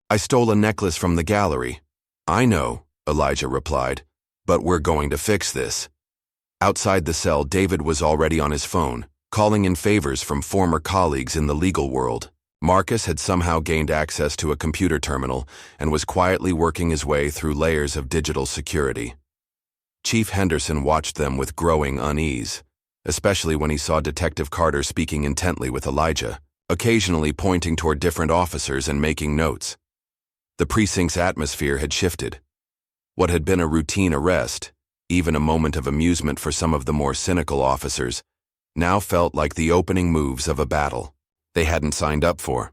[SPEAKER 1] I stole a necklace from the gallery." "I know," Elijah replied, "but we're going to fix this." Outside the cell, David was already on his phone, calling in favors from former colleagues in the legal world. Marcus had somehow gained access to a computer terminal and was quietly working his way through layers of digital security. Chief Henderson watched them with growing unease, especially when he saw Detective Carter speaking intently with Elijah, occasionally pointing toward different officers and making notes. The precinct's atmosphere had shifted. What had been a routine arrest, even a moment of amusement for some of the more cynical officers, now felt like the opening moves of a battle they hadn't signed up for.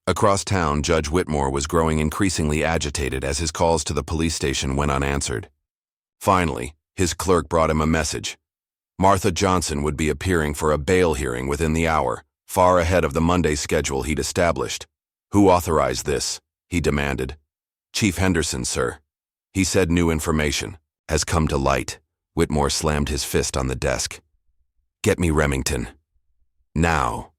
[SPEAKER 1] Across town, Judge Whitmore was growing increasingly agitated as his calls to the police station went unanswered. Finally, his clerk brought him a message. Martha Johnson would be appearing for a bail hearing within the hour, far ahead of the Monday schedule he'd established. "Who authorized this?" he demanded. "Chief Henderson, sir. He said new information has come to light." Whitmore slammed his fist on the desk. "Get me Remington. Now."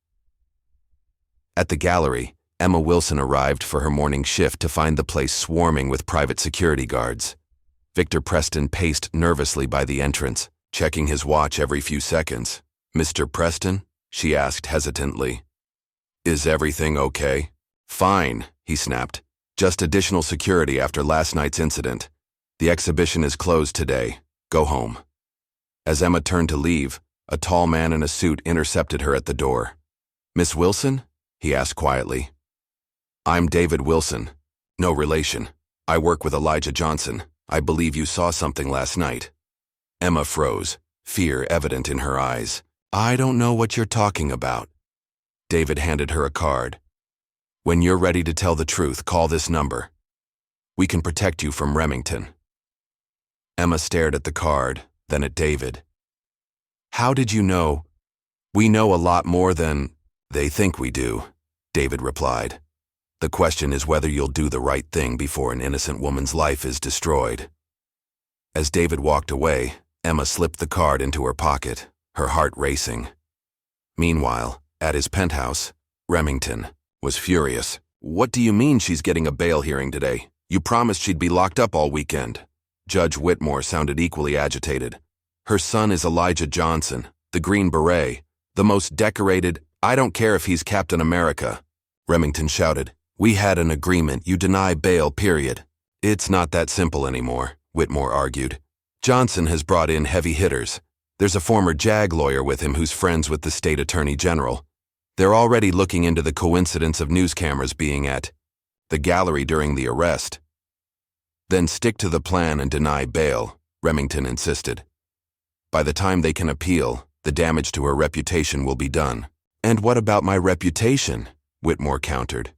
[SPEAKER 1] At the gallery, Emma Wilson arrived for her morning shift to find the place swarming with private security guards. Victor Preston paced nervously by the entrance, checking his watch every few seconds. "Mr. Preston?" she asked hesitantly. "Is everything okay?" "Fine," he snapped. "Just additional security after last night's incident. The exhibition is closed today. Go home." As Emma turned to leave, a tall man in a suit intercepted her at the door. "Miss Wilson?" he asked quietly. "I'm David Wilson. No relation. I work with Elijah Johnson. I believe you saw something last night." Emma froze, fear evident in her eyes. "I don't know what you're talking about." David handed her a card. "When you're ready to tell the truth, call this number. We can protect you from Remington." Emma stared at the card, then at David. "How did you know?" "We know a lot more than they think we do," David replied. "The question is whether you'll do the right thing before an innocent woman's life is destroyed." As David walked away, Emma slipped the card into her pocket, her heart racing. Meanwhile, at his penthouse, Remington was furious. "What do you mean she's getting a bail hearing today? You promised she'd be locked up all weekend." Judge Whitmore sounded equally agitated. "Her son is Elijah Johnson, the Green Beret, the most decorated. I don't care if he's Captain America," Remington shouted. "We had an agreement. You deny bail, period." "It's not that simple anymore," Whitmore argued. "Johnson has brought in heavy hitters. There's a former JAG lawyer with him who's friends with the state attorney general. They're already looking into the coincidence of news cameras being at the gallery during the arrest." "Then stick to the plan and deny bail," Remington insisted. "By the time they can appeal, the damage to her reputation will be done." "And what about my reputation?" Whitmore countered.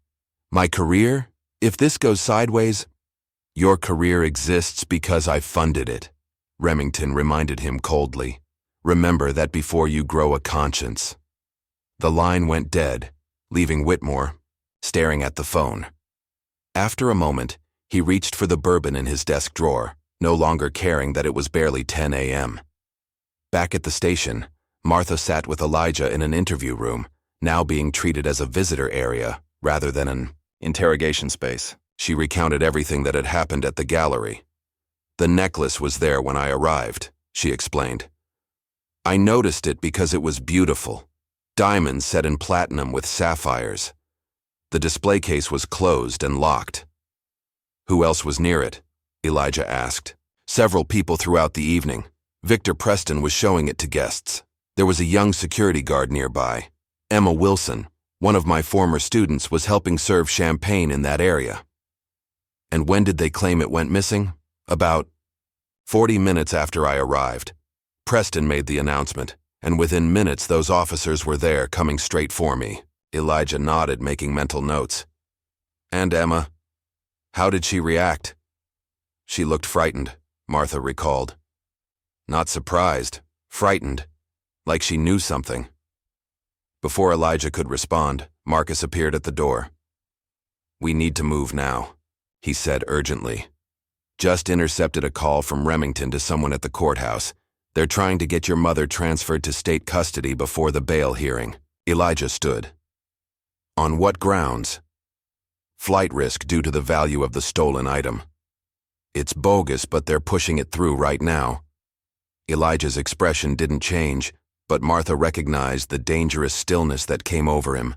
[SPEAKER 1] "My career? If this goes sideways—" "Your career exists because I funded it," Remington reminded him coldly. "Remember that before you grow a conscience." The line went dead, leaving Whitmore staring at the phone. After a moment, he reached for the bourbon in his desk drawer, no longer caring that it was barely 10 a.m. Back at the station, Martha sat with Elijah in an interview room, now being treated as a visitor area rather than an interrogation space. She recounted everything that had happened at the gallery. "The necklace was there when I arrived," she explained. "I noticed it because it was beautiful. Diamonds set in platinum with sapphires. The display case was closed and locked." "Who else was near it?" Elijah asked. "Several people throughout the evening. Victor Preston was showing it to guests. There was a young security guard nearby. Emma Wilson, one of my former students, was helping serve champagne in that area." "And when did they claim it went missing?" "About 40 minutes after I arrived. Preston made the announcement, and within minutes those officers were there coming straight for me." Elijah nodded, making mental notes. "And Emma? How did she react?" "She looked frightened," Martha recalled. "Not surprised, frightened, like she knew something." Before Elijah could respond, Marcus appeared at the door. "We need to move now." he said urgently. Just intercepted a call from Remington to someone at the courthouse. They're trying to get your mother transferred to state custody before the bail hearing. Elijah stood. On what grounds? Flight risk due to the value of the stolen item. It's bogus, but they're pushing it through right now. Elijah's expression didn't change, but Martha recognized the dangerous stillness that came over him,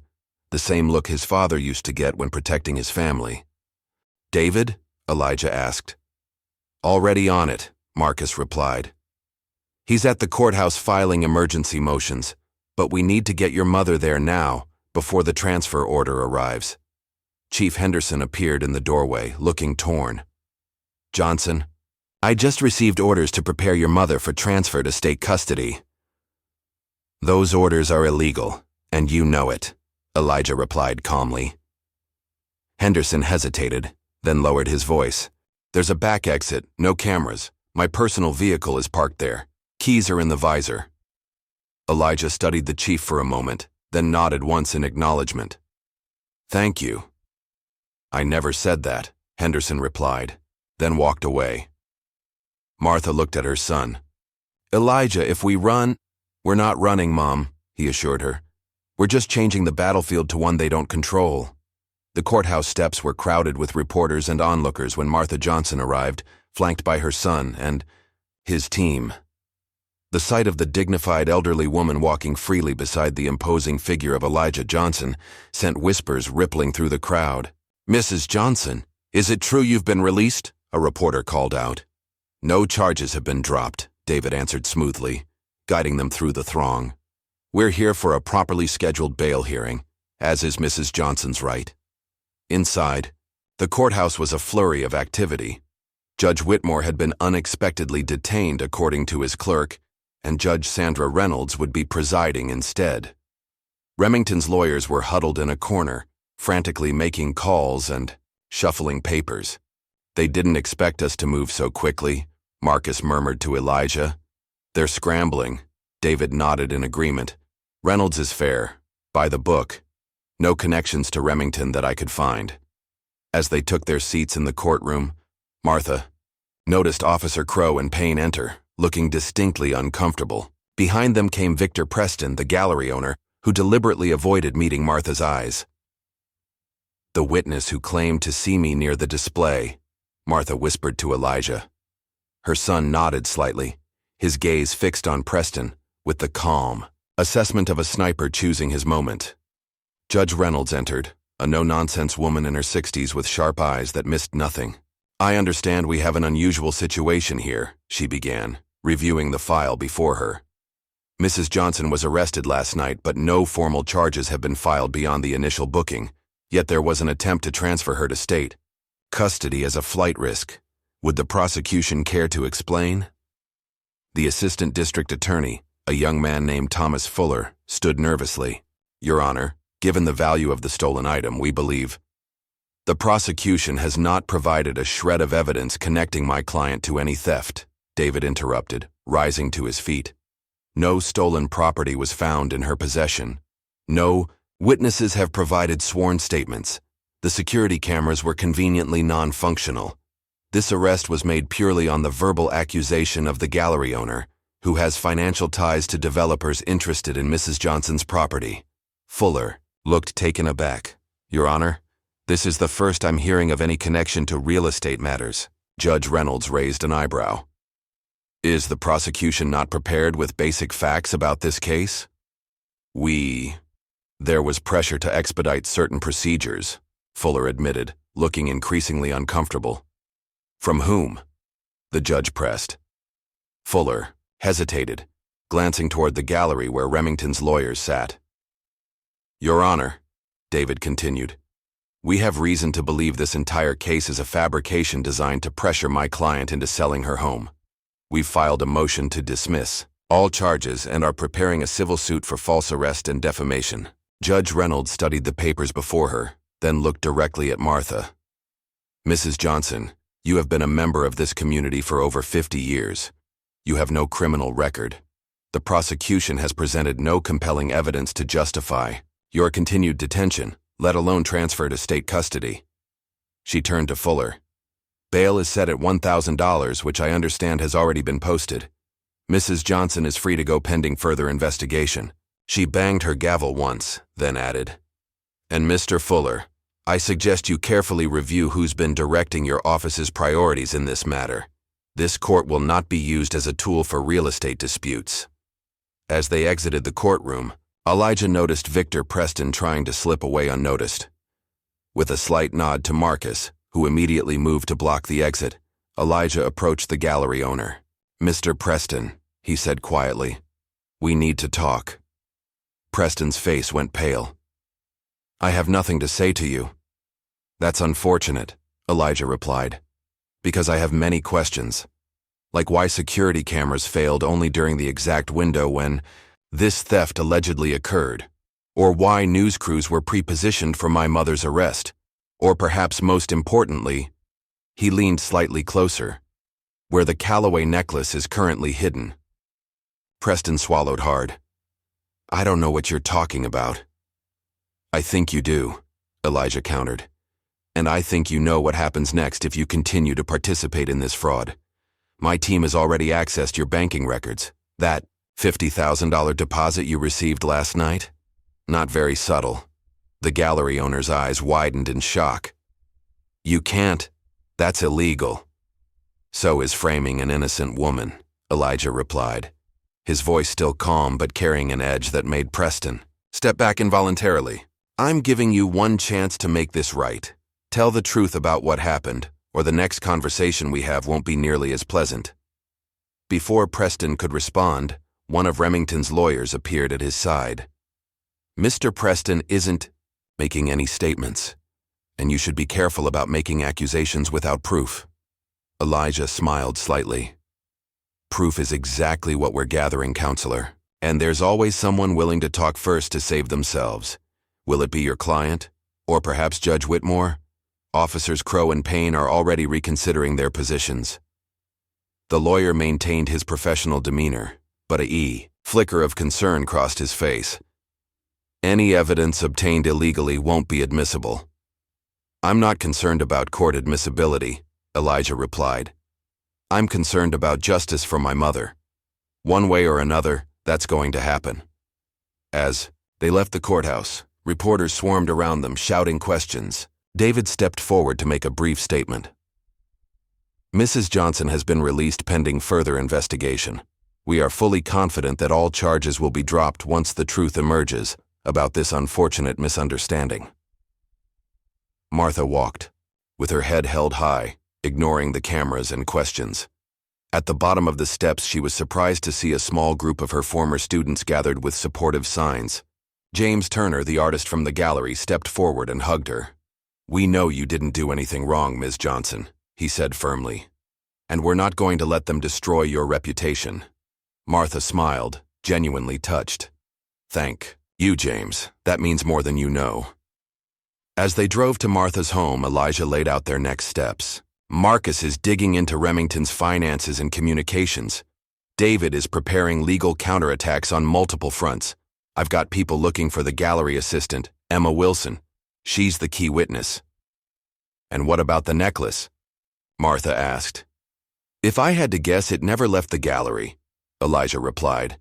[SPEAKER 1] the same look his father used to get when protecting his family. David? Elijah asked. Already on it, Marcus replied. He's at the courthouse filing emergency motions, but we need to get your mother there now, before the transfer order arrives. Chief Henderson appeared in the doorway, looking torn. Johnson, I just received orders to prepare your mother for transfer to state custody. Those orders are illegal, and you know it, Elijah replied calmly. Henderson hesitated, then lowered his voice. There's a back exit, no cameras. My personal vehicle is parked there. Keys are in the visor. Elijah studied the chief for a moment, then nodded once in acknowledgement. Thank you. I never said that, Henderson replied, then walked away. Martha looked at her son. Elijah, if we run... We're not running, Mom, he assured her. We're just changing the battlefield to one they don't control. The courthouse steps were crowded with reporters and onlookers when Martha Johnson arrived, flanked by her son and his team. The sight of the dignified elderly woman walking freely beside the imposing figure of Elijah Johnson sent whispers rippling through the crowd. Mrs. Johnson, is it true you've been released? A reporter called out. No charges have been dropped, David answered smoothly, guiding them through the throng. We're here for a properly scheduled bail hearing, as is Mrs. Johnson's right. Inside, the courthouse was a flurry of activity. Judge Whitmore had been unexpectedly detained according to his clerk, and Judge Sandra Reynolds would be presiding instead. Remington's lawyers were huddled in a corner, frantically making calls and shuffling papers. They didn't expect us to move so quickly, Marcus murmured to Elijah. They're scrambling. David nodded in agreement. Reynolds is fair, by the book. No connections to Remington that I could find. As they took their seats in the courtroom, Martha noticed Officer Crow and Payne enter, looking distinctly uncomfortable. Behind them came Victor Preston, the gallery owner, who deliberately avoided meeting Martha's eyes. The witness who claimed to see me near the display, Martha whispered to Elijah. Her son nodded slightly, his gaze fixed on Preston, with the calm assessment of a sniper choosing his moment. Judge Reynolds entered, a no-nonsense woman in her 60s with sharp eyes that missed nothing. I understand we have an unusual situation here, she began, reviewing the file before her. Mrs. Johnson was arrested last night, but no formal charges have been filed beyond the initial booking, yet there was an attempt to transfer her to state custody as a flight risk. Would the prosecution care to explain? The assistant district attorney, a young man named Thomas Fuller, stood nervously. Your Honor, given the value of the stolen item, we believe the prosecution has not provided a shred of evidence connecting my client to any theft, David interrupted, rising to his feet. No stolen property was found in her possession. No witnesses have provided sworn statements. The security cameras were conveniently non-functional. This arrest was made purely on the verbal accusation of the gallery owner, who has financial ties to developers interested in Mrs. Johnson's property. Fuller looked taken aback. Your Honor, this is the first I'm hearing of any connection to real estate matters. Judge Reynolds raised an eyebrow. Is the prosecution not prepared with basic facts about this case? There was pressure to expedite certain procedures, Fuller admitted, looking increasingly uncomfortable. From whom? The judge pressed. Fuller hesitated, glancing toward the gallery where Remington's lawyers sat. Your Honor, David continued, we have reason to believe this entire case is a fabrication designed to pressure my client into selling her home. We've filed a motion to dismiss all charges and are preparing a civil suit for false arrest and defamation. Judge Reynolds studied the papers before her, then looked directly at Martha. Mrs. Johnson, you have been a member of this community for over 50 years. You have no criminal record. The prosecution has presented no compelling evidence to justify your continued detention, let alone transfer to state custody. She turned to Fuller. Bail is set at $1,000, which I understand has already been posted. Mrs. Johnson is free to go pending further investigation. She banged her gavel once, then added, "And Mr. Fuller, I suggest you carefully review who's been directing your office's priorities in this matter. This court will not be used as a tool for real estate disputes." As they exited the courtroom, Elijah noticed Victor Preston trying to slip away unnoticed. With a slight nod to Marcus, who immediately moved to block the exit, Elijah approached the gallery owner. "Mr. Preston," he said quietly, "we need to talk." Preston's face went pale. "I have nothing to say to you." "That's unfortunate," Elijah replied, "because I have many questions. Like why security cameras failed only during the exact window when this theft allegedly occurred, or why news crews were pre-positioned for my mother's arrest, or perhaps most importantly," he leaned slightly closer, "where the Callaway necklace is currently hidden." Preston swallowed hard. "I don't know what you're talking about." "I think you do," Elijah countered. "And I think you know what happens next if you continue to participate in this fraud. My team has already accessed your banking records. That $50,000 deposit you received last night? Not very subtle." The gallery owner's eyes widened in shock. "You can't. That's illegal." "So is framing an innocent woman," Elijah replied, his voice still calm but carrying an edge that made Preston step back involuntarily. "I'm giving you one chance to make this right. Tell the truth about what happened, or the next conversation we have won't be nearly as pleasant." Before Preston could respond, one of Remington's lawyers appeared at his side. "Mr. Preston isn't making any statements, and you should be careful about making accusations without proof." Elijah smiled slightly. "Proof is exactly what we're gathering, counselor, and there's always someone willing to talk first to save themselves. Will it be your client, or perhaps Judge Whitmore? Officers Crow and Payne are already reconsidering their positions." The lawyer maintained his professional demeanor, but a flicker of concern crossed his face. "Any evidence obtained illegally won't be admissible." "I'm not concerned about court admissibility," Elijah replied. "I'm concerned about justice for my mother. One way or another, that's going to happen." As they left the courthouse, reporters swarmed around them, shouting questions. David stepped forward to make a brief statement. "Mrs. Johnson has been released pending further investigation. We are fully confident that all charges will be dropped once the truth emerges about this unfortunate misunderstanding." Martha walked, with her head held high, ignoring the cameras and questions. At the bottom of the steps, she was surprised to see a small group of her former students gathered with supportive signs. James Turner, the artist from the gallery, stepped forward and hugged her. "We know you didn't do anything wrong, Ms. Johnson," he said firmly, "and we're not going to let them destroy your reputation." Martha smiled, genuinely touched. "Thank you, James. That means more than you know." As they drove to Martha's home, Elijah laid out their next steps. Marcus is digging into Remington's finances and communications. David is preparing legal counterattacks on multiple fronts. I've got people looking for the gallery assistant, Emma Wilson. She's the key witness. "And what about the necklace?" Martha asked. "If I had to guess, it never left the gallery," Elijah replied.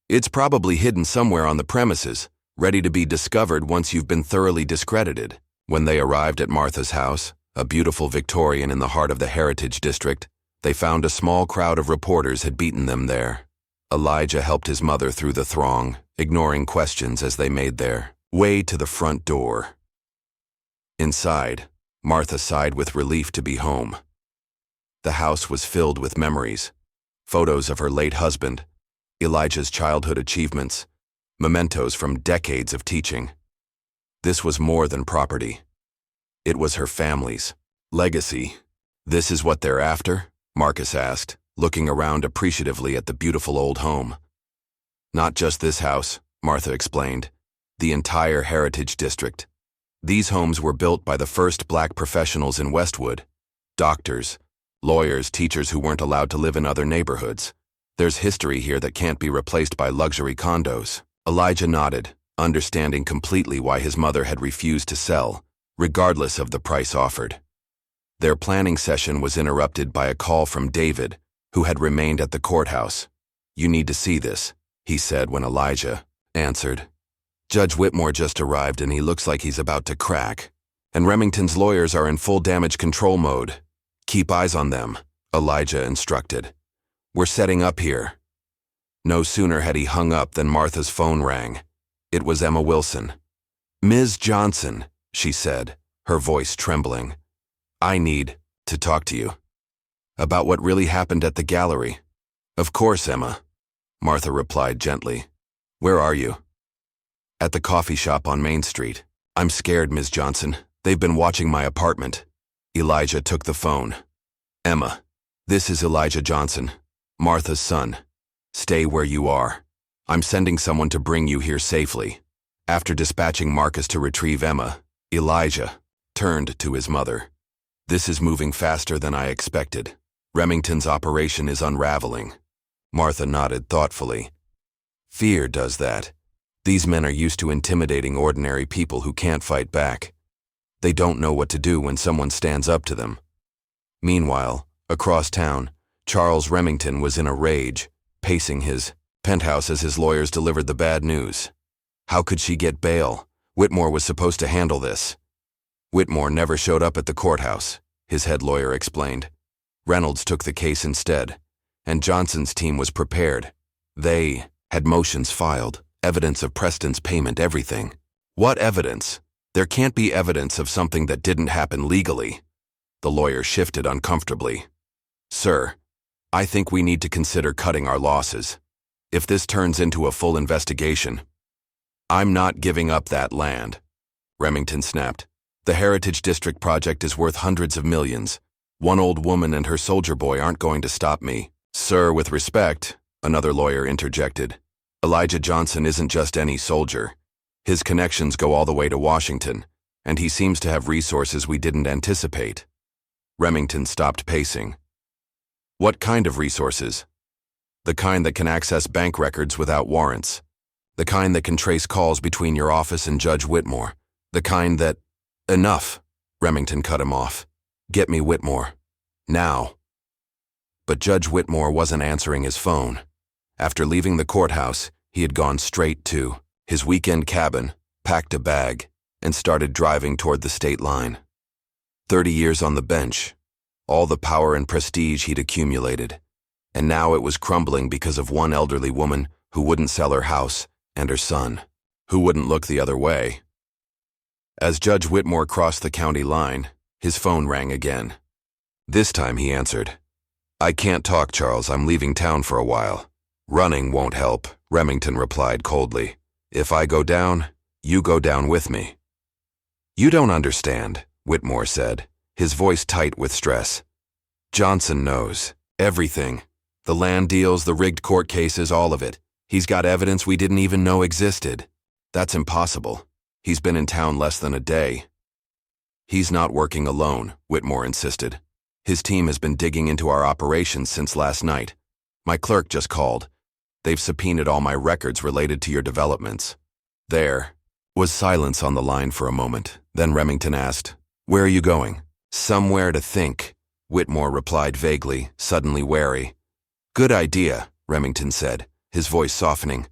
[SPEAKER 1] "It's probably hidden somewhere on the premises, ready to be discovered once you've been thoroughly discredited." When they arrived at Martha's house, a beautiful Victorian in the heart of the Heritage District, they found a small crowd of reporters had beaten them there. Elijah helped his mother through the throng, ignoring questions as they made their way to the front door. Inside, Martha sighed with relief to be home. The house was filled with memories, photos of her late husband, Elijah's childhood achievements, mementos from decades of teaching. This was more than property. It was her family's legacy. "This is what they're after?" Marcus asked, looking around appreciatively at the beautiful old home. "Not just this house," Martha explained. "The entire Heritage District. These homes were built by the first black professionals in Westwood. Doctors, lawyers, teachers who weren't allowed to live in other neighborhoods. There's history here that can't be replaced by luxury condos." Elijah nodded, understanding completely why his mother had refused to sell, regardless of the price offered. Their planning session was interrupted by a call from David, who had remained at the courthouse. "You need to see this," he said when Elijah answered. "Judge Whitmore just arrived and he looks like he's about to crack. And Remington's lawyers are in full damage control mode. Keep eyes on them," Elijah instructed. "We're setting up here." No sooner had he hung up than Martha's phone rang. It was Emma Wilson. "Ms. Johnson," she said, her voice trembling. "I need to talk to you." "About what really happened at the gallery?" "Of course, Emma," Martha replied gently. "Where are you?" "At the coffee shop on Main Street." "I'm scared, Ms. Johnson. They've been watching my apartment." Elijah took the phone. "Emma, this is Elijah Johnson, Martha's son. Stay where you are. I'm sending someone to bring you here safely." After dispatching Marcus to retrieve Emma, Elijah turned to his mother. "This is moving faster than I expected. Remington's operation is unraveling." Martha nodded thoughtfully. "Fear does that. These men are used to intimidating ordinary people who can't fight back. They don't know what to do when someone stands up to them." Meanwhile, across town, Charles Remington was in a rage, pacing his penthouse as his lawyers delivered the bad news. How could she get bail? Whitmore was supposed to handle this. "Whitmore never showed up at the courthouse," his head lawyer explained. "Reynolds took the case instead, and Johnson's team was prepared. They had motions filed, evidence of Preston's payment, everything." "What evidence? There can't be evidence of something that didn't happen legally." The lawyer shifted uncomfortably. "Sir, I think we need to consider cutting our losses. If this turns into a full investigation—" "I'm not giving up that land," Remington snapped. "The Heritage District project is worth hundreds of millions. One old woman and her soldier boy aren't going to stop me." "Sir, with respect," another lawyer interjected, "Elijah Johnson isn't just any soldier. His connections go all the way to Washington, and he seems to have resources we didn't anticipate." Remington stopped pacing. "What kind of resources?" "The kind that can access bank records without warrants. The kind that can trace calls between your office and Judge Whitmore. The kind that—" "Enough," Remington cut him off. "Get me Whitmore. Now." But Judge Whitmore wasn't answering his phone. After leaving the courthouse, he had gone straight to his weekend cabin, packed a bag, and started driving toward the state line. 30 years on the bench, all the power and prestige he'd accumulated, and now it was crumbling because of one elderly woman who wouldn't sell her house and her son, who wouldn't look the other way. As Judge Whitmore crossed the county line, his phone rang again. This time he answered. "I can't talk, Charles. I'm leaving town for a while." "Running won't help," Remington replied coldly. "If I go down, you go down with me." "You don't understand," Whitmore said, his voice tight with stress. "Johnson knows everything. The land deals, the rigged court cases, all of it. He's got evidence we didn't even know existed. That's impossible. He's been in town less than a day." "He's not working alone," Whitmore insisted. "His team has been digging into our operations since last night. My clerk just called. They've subpoenaed all my records related to your developments." There was silence on the line for a moment. Then Remington asked, "Where are you going?" "Somewhere to think," Whitmore replied vaguely, suddenly wary. "Good idea," Remington said, his voice softening.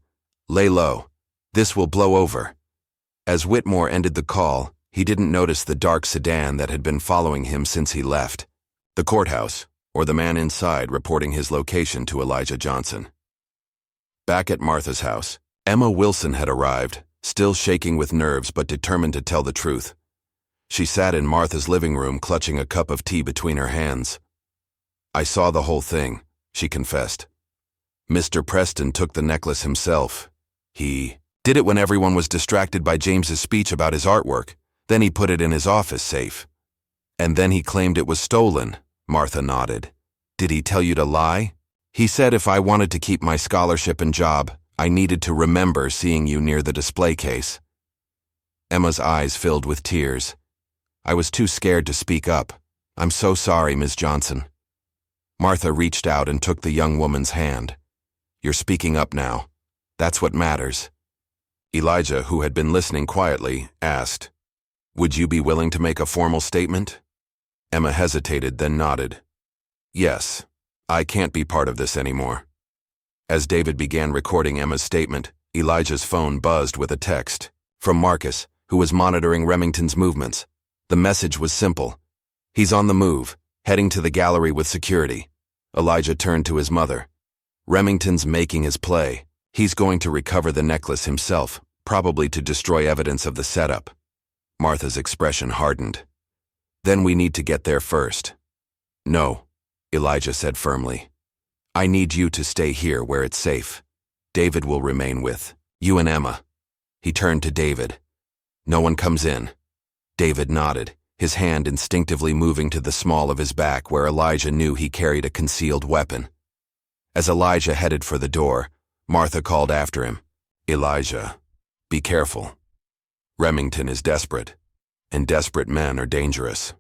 [SPEAKER 1] "Lay low. This will blow over." As Whitmore ended the call, he didn't notice the dark sedan that had been following him since he left. The courthouse, or the man inside reporting his location to Elijah Johnson. Back at Martha's house, Emma Wilson had arrived, still shaking with nerves but determined to tell the truth. She sat in Martha's living room clutching a cup of tea between her hands. "I saw the whole thing," she confessed. "Mr. Preston took the necklace himself. He did it when everyone was distracted by James's speech about his artwork. Then he put it in his office safe. And then he claimed it was stolen," Martha nodded. "Did he tell you to lie?" "He said if I wanted to keep my scholarship and job, I needed to remember seeing you near the display case." Emma's eyes filled with tears. "I was too scared to speak up. I'm so sorry, Ms. Johnson." Martha reached out and took the young woman's hand. "You're speaking up now. That's what matters." Elijah, who had been listening quietly, asked, "Would you be willing to make a formal statement?" Emma hesitated, then nodded. Yes, I can't be part of this anymore. As David began recording Emma's statement, Elijah's phone buzzed with a text from Marcus, who was monitoring Remington's movements. The message was simple. He's on the move, heading to the gallery with security. Elijah turned to his mother. Remington's making his play. He's going to recover the necklace himself, probably to destroy evidence of the setup. Martha's expression hardened. Then we need to get there first. No, Elijah said firmly. I need you to stay here where it's safe. David will remain with you and Emma. He turned to David. No one comes in. David nodded, his hand instinctively moving to the small of his back where Elijah knew he carried a concealed weapon. As Elijah headed for the door, Martha called after him. Elijah, be careful. Remington is desperate, and desperate men are dangerous.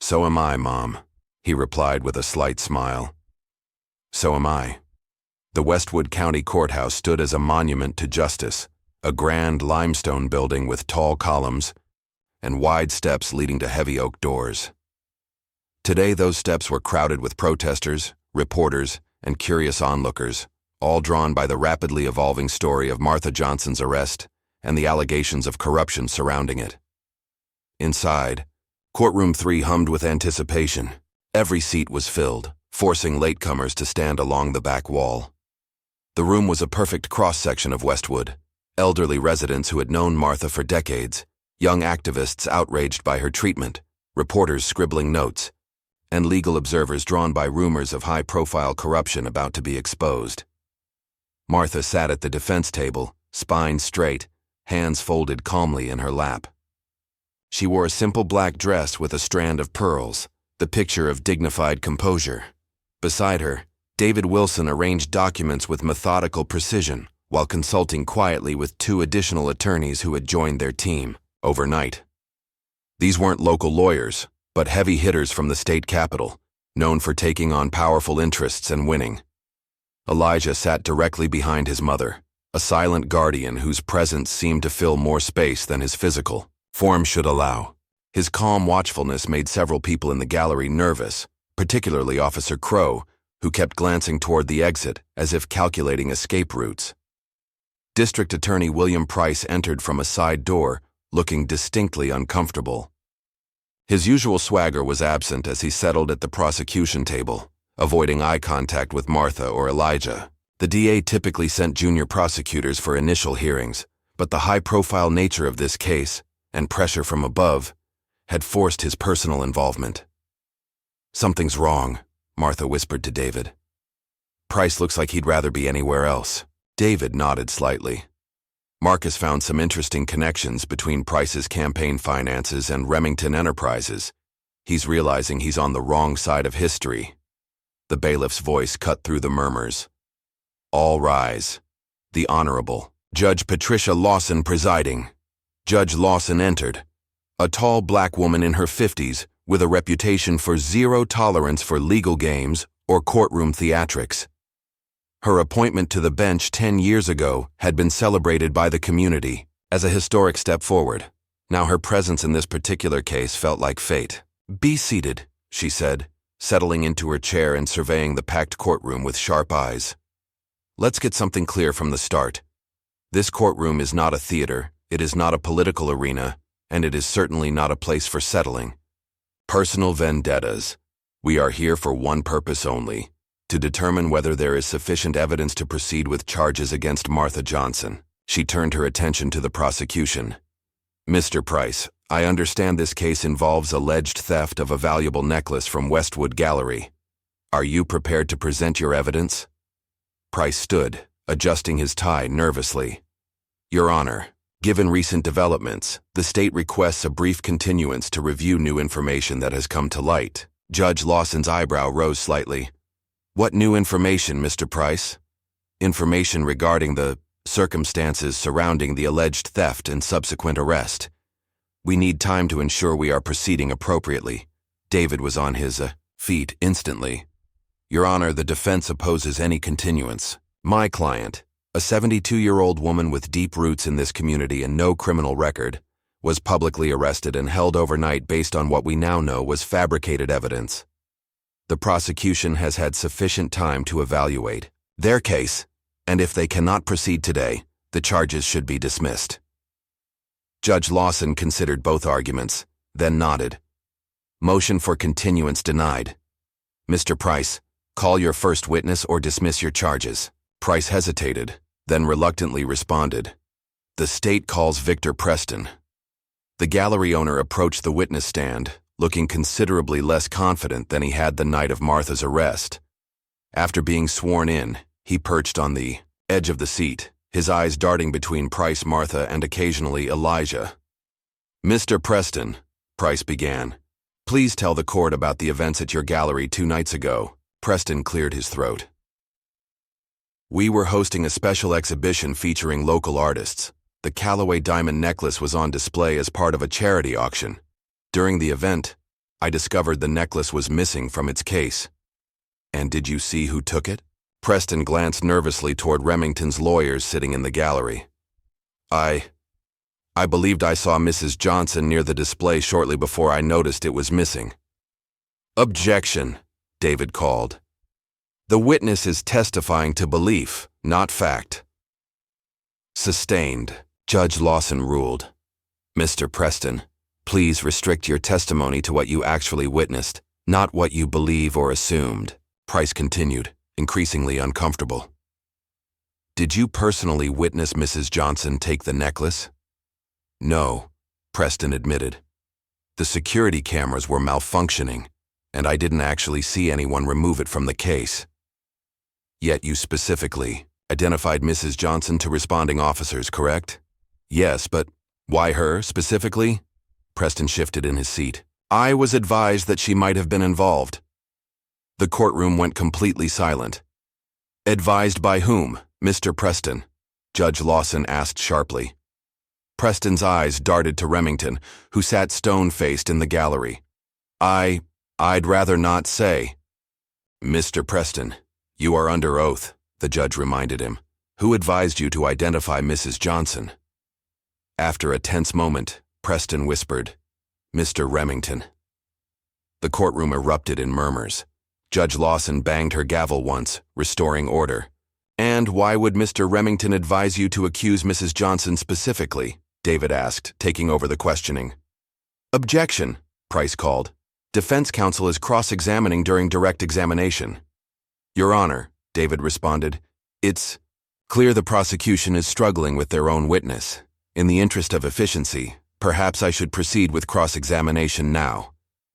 [SPEAKER 1] So am I, Mom, he replied with a slight smile. So am I. The Westwood County Courthouse stood as a monument to justice, a grand limestone building with tall columns and wide steps leading to heavy oak doors. Today those steps were crowded with protesters, reporters, and curious onlookers, all drawn by the rapidly evolving story of Martha Johnson's arrest and the allegations of corruption surrounding it. Inside, Courtroom 3 hummed with anticipation. Every seat was filled, forcing latecomers to stand along the back wall. The room was a perfect cross-section of Westwood, elderly residents who had known Martha for decades, young activists outraged by her treatment, reporters scribbling notes, and legal observers drawn by rumors of high-profile corruption about to be exposed. Martha sat at the defense table, spine straight, hands folded calmly in her lap. She wore a simple black dress with a strand of pearls, the picture of dignified composure. Beside her, David Wilson arranged documents with methodical precision while consulting quietly with 2 additional attorneys who had joined their team overnight. These weren't local lawyers, but heavy hitters from the state capitol, known for taking on powerful interests and winning. Elijah sat directly behind his mother, a silent guardian whose presence seemed to fill more space than his physical form should allow. His calm watchfulness made several people in the gallery nervous, particularly Officer Crow, who kept glancing toward the exit as if calculating escape routes. District Attorney William Price entered from a side door, looking distinctly uncomfortable. His usual swagger was absent as he settled at the prosecution table, avoiding eye contact with Martha or Elijah. The DA typically sent junior prosecutors for initial hearings, but the high-profile nature of this case, and pressure from above, had forced his personal involvement. Something's wrong, Martha whispered to David. Price looks like he'd rather be anywhere else. David nodded slightly. Marcus found some interesting connections between Price's campaign finances and Remington Enterprises. He's realizing he's on the wrong side of history. The bailiff's voice cut through the murmurs. All rise. The Honorable Judge Patricia Lawson presiding. Judge Lawson entered, a tall black woman in her 50s with a reputation for zero tolerance for legal games or courtroom theatrics. Her appointment to the bench 10 years ago had been celebrated by the community as a historic step forward. Now her presence in this particular case felt like fate. Be seated, she said, settling into her chair and surveying the packed courtroom with sharp eyes. Let's get something clear from the start. This courtroom is not a theater, it is not a political arena, and it is certainly not a place for settling personal vendettas. We are here for one purpose only, to determine whether there is sufficient evidence to proceed with charges against Martha Johnson. She turned her attention to the prosecution. Mr. Price, I understand this case involves alleged theft of a valuable necklace from Westwood Gallery. Are you prepared to present your evidence? Price stood, adjusting his tie nervously. Your Honor, given recent developments, the state requests a brief continuance to review new information that has come to light. Judge Lawson's eyebrow rose slightly. What new information, Mr. Price? Information regarding the circumstances surrounding the alleged theft and subsequent arrest. We need time to ensure we are proceeding appropriately. David was on his feet instantly. Your Honor, the defense opposes any continuance. My client, a 72-year-old woman with deep roots in this community and no criminal record, was publicly arrested and held overnight based on what we now know was fabricated evidence. The prosecution has had sufficient time to evaluate their case, and if they cannot proceed today, the charges should be dismissed. Judge Lawson considered both arguments, then nodded. Motion for continuance denied. Mr. Price, call your first witness or dismiss your charges. Price hesitated, then reluctantly responded. The state calls Victor Preston. The gallery owner approached the witness stand, looking considerably less confident than he had the night of Martha's arrest. After being sworn in, he perched on the edge of the seat, his eyes darting between Price, Martha, and occasionally Elijah. Mr. Preston, Price began, please tell the court about the events at your gallery 2 nights ago. Preston cleared his throat. We were hosting a special exhibition featuring local artists. The Callaway diamond necklace was on display as part of a charity auction. During the event, I discovered the necklace was missing from its case. And did you see who took it? Preston glanced nervously toward Remington's lawyers sitting in the gallery. I believed I saw Mrs. Johnson near the display shortly before I noticed it was missing. Objection, David called. The witness is testifying to belief, not fact. Sustained, Judge Lawson ruled. Mr. Preston, please restrict your testimony to what you actually witnessed, not what you believe or assumed. Price continued, increasingly uncomfortable. Did you personally witness Mrs. Johnson take the necklace? No, Preston admitted. The security cameras were malfunctioning, and I didn't actually see anyone remove it from the case. Yet you specifically identified Mrs. Johnson to responding officers, correct? Yes, but why her specifically? Preston shifted in his seat. I was advised that she might have been involved. The courtroom went completely silent. Advised by whom, Mr. Preston? Judge Lawson asked sharply. Preston's eyes darted to Remington, who sat stone-faced in the gallery. I'd rather not say. Mr. Preston, you are under oath, the judge reminded him. Who advised you to identify Mrs. Johnson? After a tense moment, Preston whispered, Mr. Remington. The courtroom erupted in murmurs. Judge Lawson banged her gavel once, restoring order. And why would Mr. Remington advise you to accuse Mrs. Johnson specifically? David asked, taking over the questioning. Objection, Price called. Defense counsel is cross-examining during direct examination. Your Honor, David responded, it's clear the prosecution is struggling with their own witness. In the interest of efficiency, perhaps I should proceed with cross-examination now.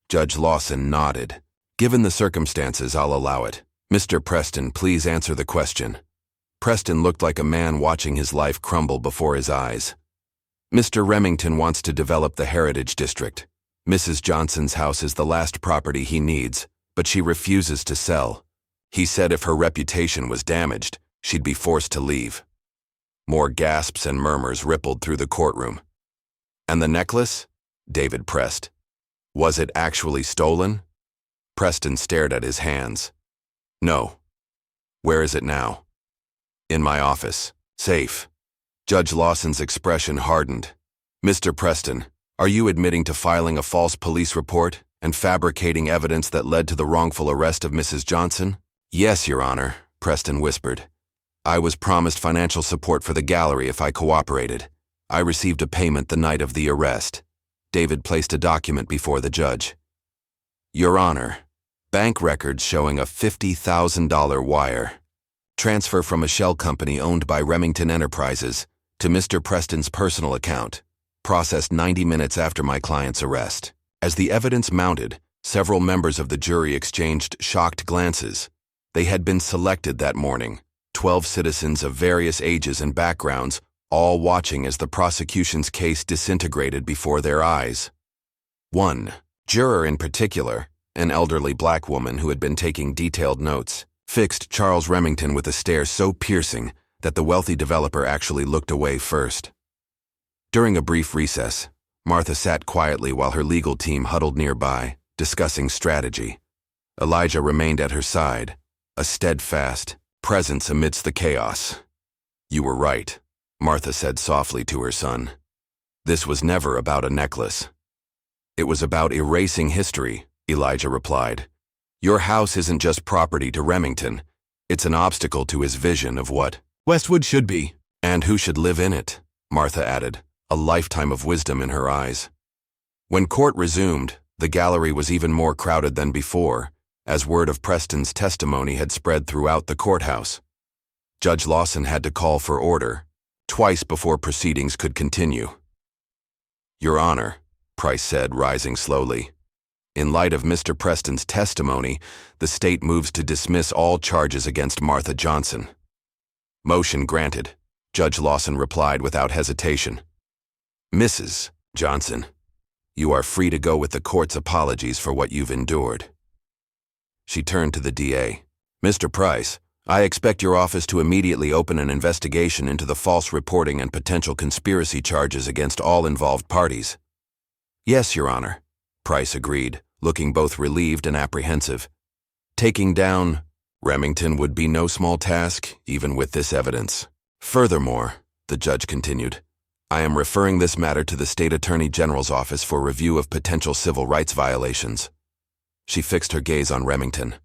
[SPEAKER 1] Judge Lawson nodded. Given the circumstances, I'll allow it. Mr. Preston, please answer the question. Preston looked like a man watching his life crumble before his eyes. Mr. Remington wants to develop the Heritage District. Mrs. Johnson's house is the last property he needs, but she refuses to sell. He said if her reputation was damaged, she'd be forced to leave. More gasps and murmurs rippled through the courtroom. And the necklace? David pressed. Was it actually stolen? Preston stared at his hands. No. Where is it now? In my office. Safe. Judge Lawson's expression hardened. Mr. Preston, are you admitting to filing a false police report and fabricating evidence that led to the wrongful arrest of Mrs. Johnson? Yes, Your Honor, Preston whispered. I was promised financial support for the gallery if I cooperated. I received a payment the night of the arrest. David placed a document before the judge. Your Honor, bank records showing a $50,000 wire. Transfer from a shell company owned by Remington Enterprises to Mr. Preston's personal account, processed 90 minutes after my client's arrest. As the evidence mounted, several members of the jury exchanged shocked glances. They had been selected that morning, 12 citizens of various ages and backgrounds, all watching as the prosecution's case disintegrated before their eyes. One juror in particular, an elderly black woman who had been taking detailed notes, fixed Charles Remington with a stare so piercing that the wealthy developer actually looked away first. During a brief recess, Martha sat quietly while her legal team huddled nearby, discussing strategy. Elijah remained at her side, a steadfast presence amidst the chaos. You were right, Martha said softly to her son. This was never about a necklace. It was about erasing history, Elijah replied. Your house isn't just property to Remington. It's an obstacle to his vision of what Westwood should be, and who should live in it, Martha added, a lifetime of wisdom in her eyes. When court resumed, the gallery was even more crowded than before, as word of Preston's testimony had spread throughout the courthouse. Judge Lawson had to call for order, twice before proceedings could continue. Your Honor, Price said, rising slowly. In light of Mr. Preston's testimony, the state moves to dismiss all charges against Martha Johnson. Motion granted, Judge Lawson replied without hesitation. Mrs. Johnson, you are free to go with the court's apologies for what you've endured. She turned to the DA. Mr. Price, I expect your office to immediately open an investigation into the false reporting and potential conspiracy charges against all involved parties. Yes, Your Honor, Price agreed, looking both relieved and apprehensive. Taking down Remington would be no small task, even with this evidence. Furthermore, the judge continued, I am referring this matter to the State Attorney General's office for review of potential civil rights violations. She fixed her gaze on Remington.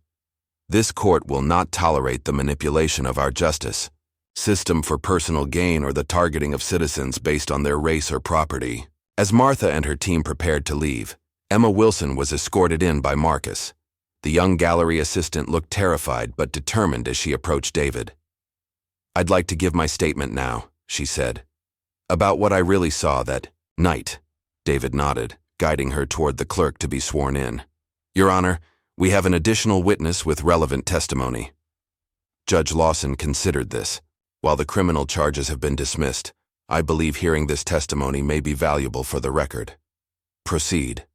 [SPEAKER 1] This court will not tolerate the manipulation of our justice system for personal gain or the targeting of citizens based on their race or property. As Martha and her team prepared to leave, Emma Wilson was escorted in by Marcus. The young gallery assistant looked terrified but determined as she approached David. I'd like to give my statement now, she said. About what I really saw that night. David nodded, guiding her toward the clerk to be sworn in. Your Honor, we have an additional witness with relevant testimony. Judge Lawson considered this. While the criminal charges have been dismissed, I believe hearing this testimony may be valuable for the record. Proceed.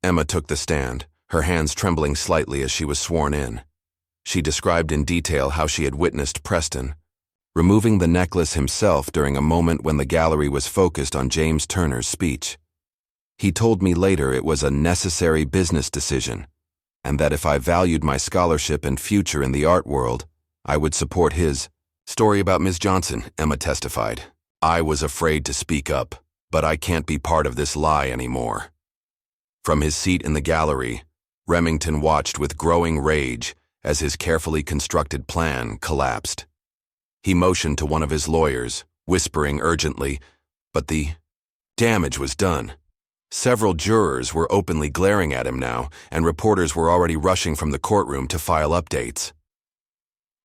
[SPEAKER 1] Emma took the stand, her hands trembling slightly as she was sworn in. She described in detail how she had witnessed Preston removing the necklace himself during a moment when the gallery was focused on James Turner's speech. He told me later it was a necessary business decision, and that if I valued my scholarship and future in the art world, I would support his story about Ms. Johnson, Emma testified. I was afraid to speak up, but I can't be part of this lie anymore. From his seat in the gallery, Remington watched with growing rage as his carefully constructed plan collapsed. He motioned to one of his lawyers, whispering urgently, but the damage was done. Several jurors were openly glaring at him now, and reporters were already rushing from the courtroom to file updates.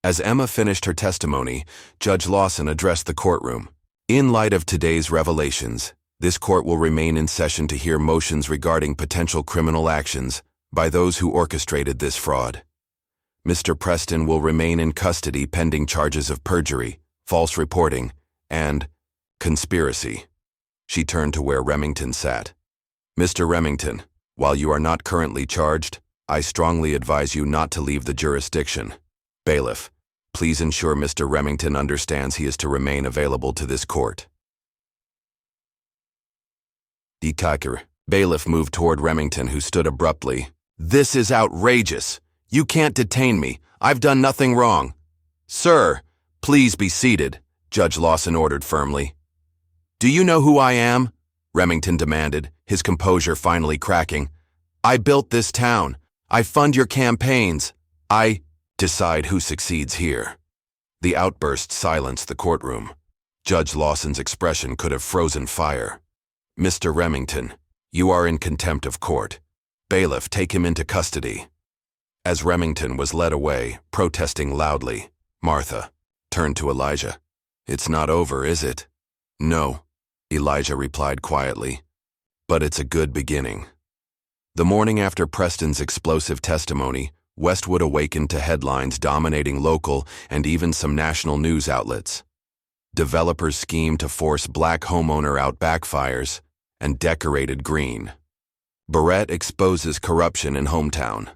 [SPEAKER 1] As Emma finished her testimony, Judge Lawson addressed the courtroom. In light of today's revelations, this court will remain in session to hear motions regarding potential criminal actions by those who orchestrated this fraud. Mr. Preston will remain in custody pending charges of perjury, false reporting, and conspiracy. She turned to where Remington sat. Mr. Remington, while you are not currently charged, I strongly advise you not to leave the jurisdiction. Bailiff, please ensure Mr. Remington understands he is to remain available to this court. The bailiff moved toward Remington, who stood abruptly. This is outrageous. You can't detain me. I've done nothing wrong. Sir, please be seated, Judge Lawson ordered firmly. Do you know who I am? Remington demanded, his composure finally cracking. I built this town. I fund your campaigns. I decide who succeeds here. The outburst silenced the courtroom. Judge Lawson's expression could have frozen fire. Mr. Remington, you are in contempt of court. Bailiff, take him into custody. As Remington was led away, protesting loudly, Martha turned to Elijah. It's not over, is it? No, Elijah replied quietly. But it's a good beginning. The morning after Preston's explosive testimony, Westwood awakened to headlines dominating local and even some national news outlets. Developers schemed to force black homeowner out backfires and decorated green. Beret exposes corruption in hometown.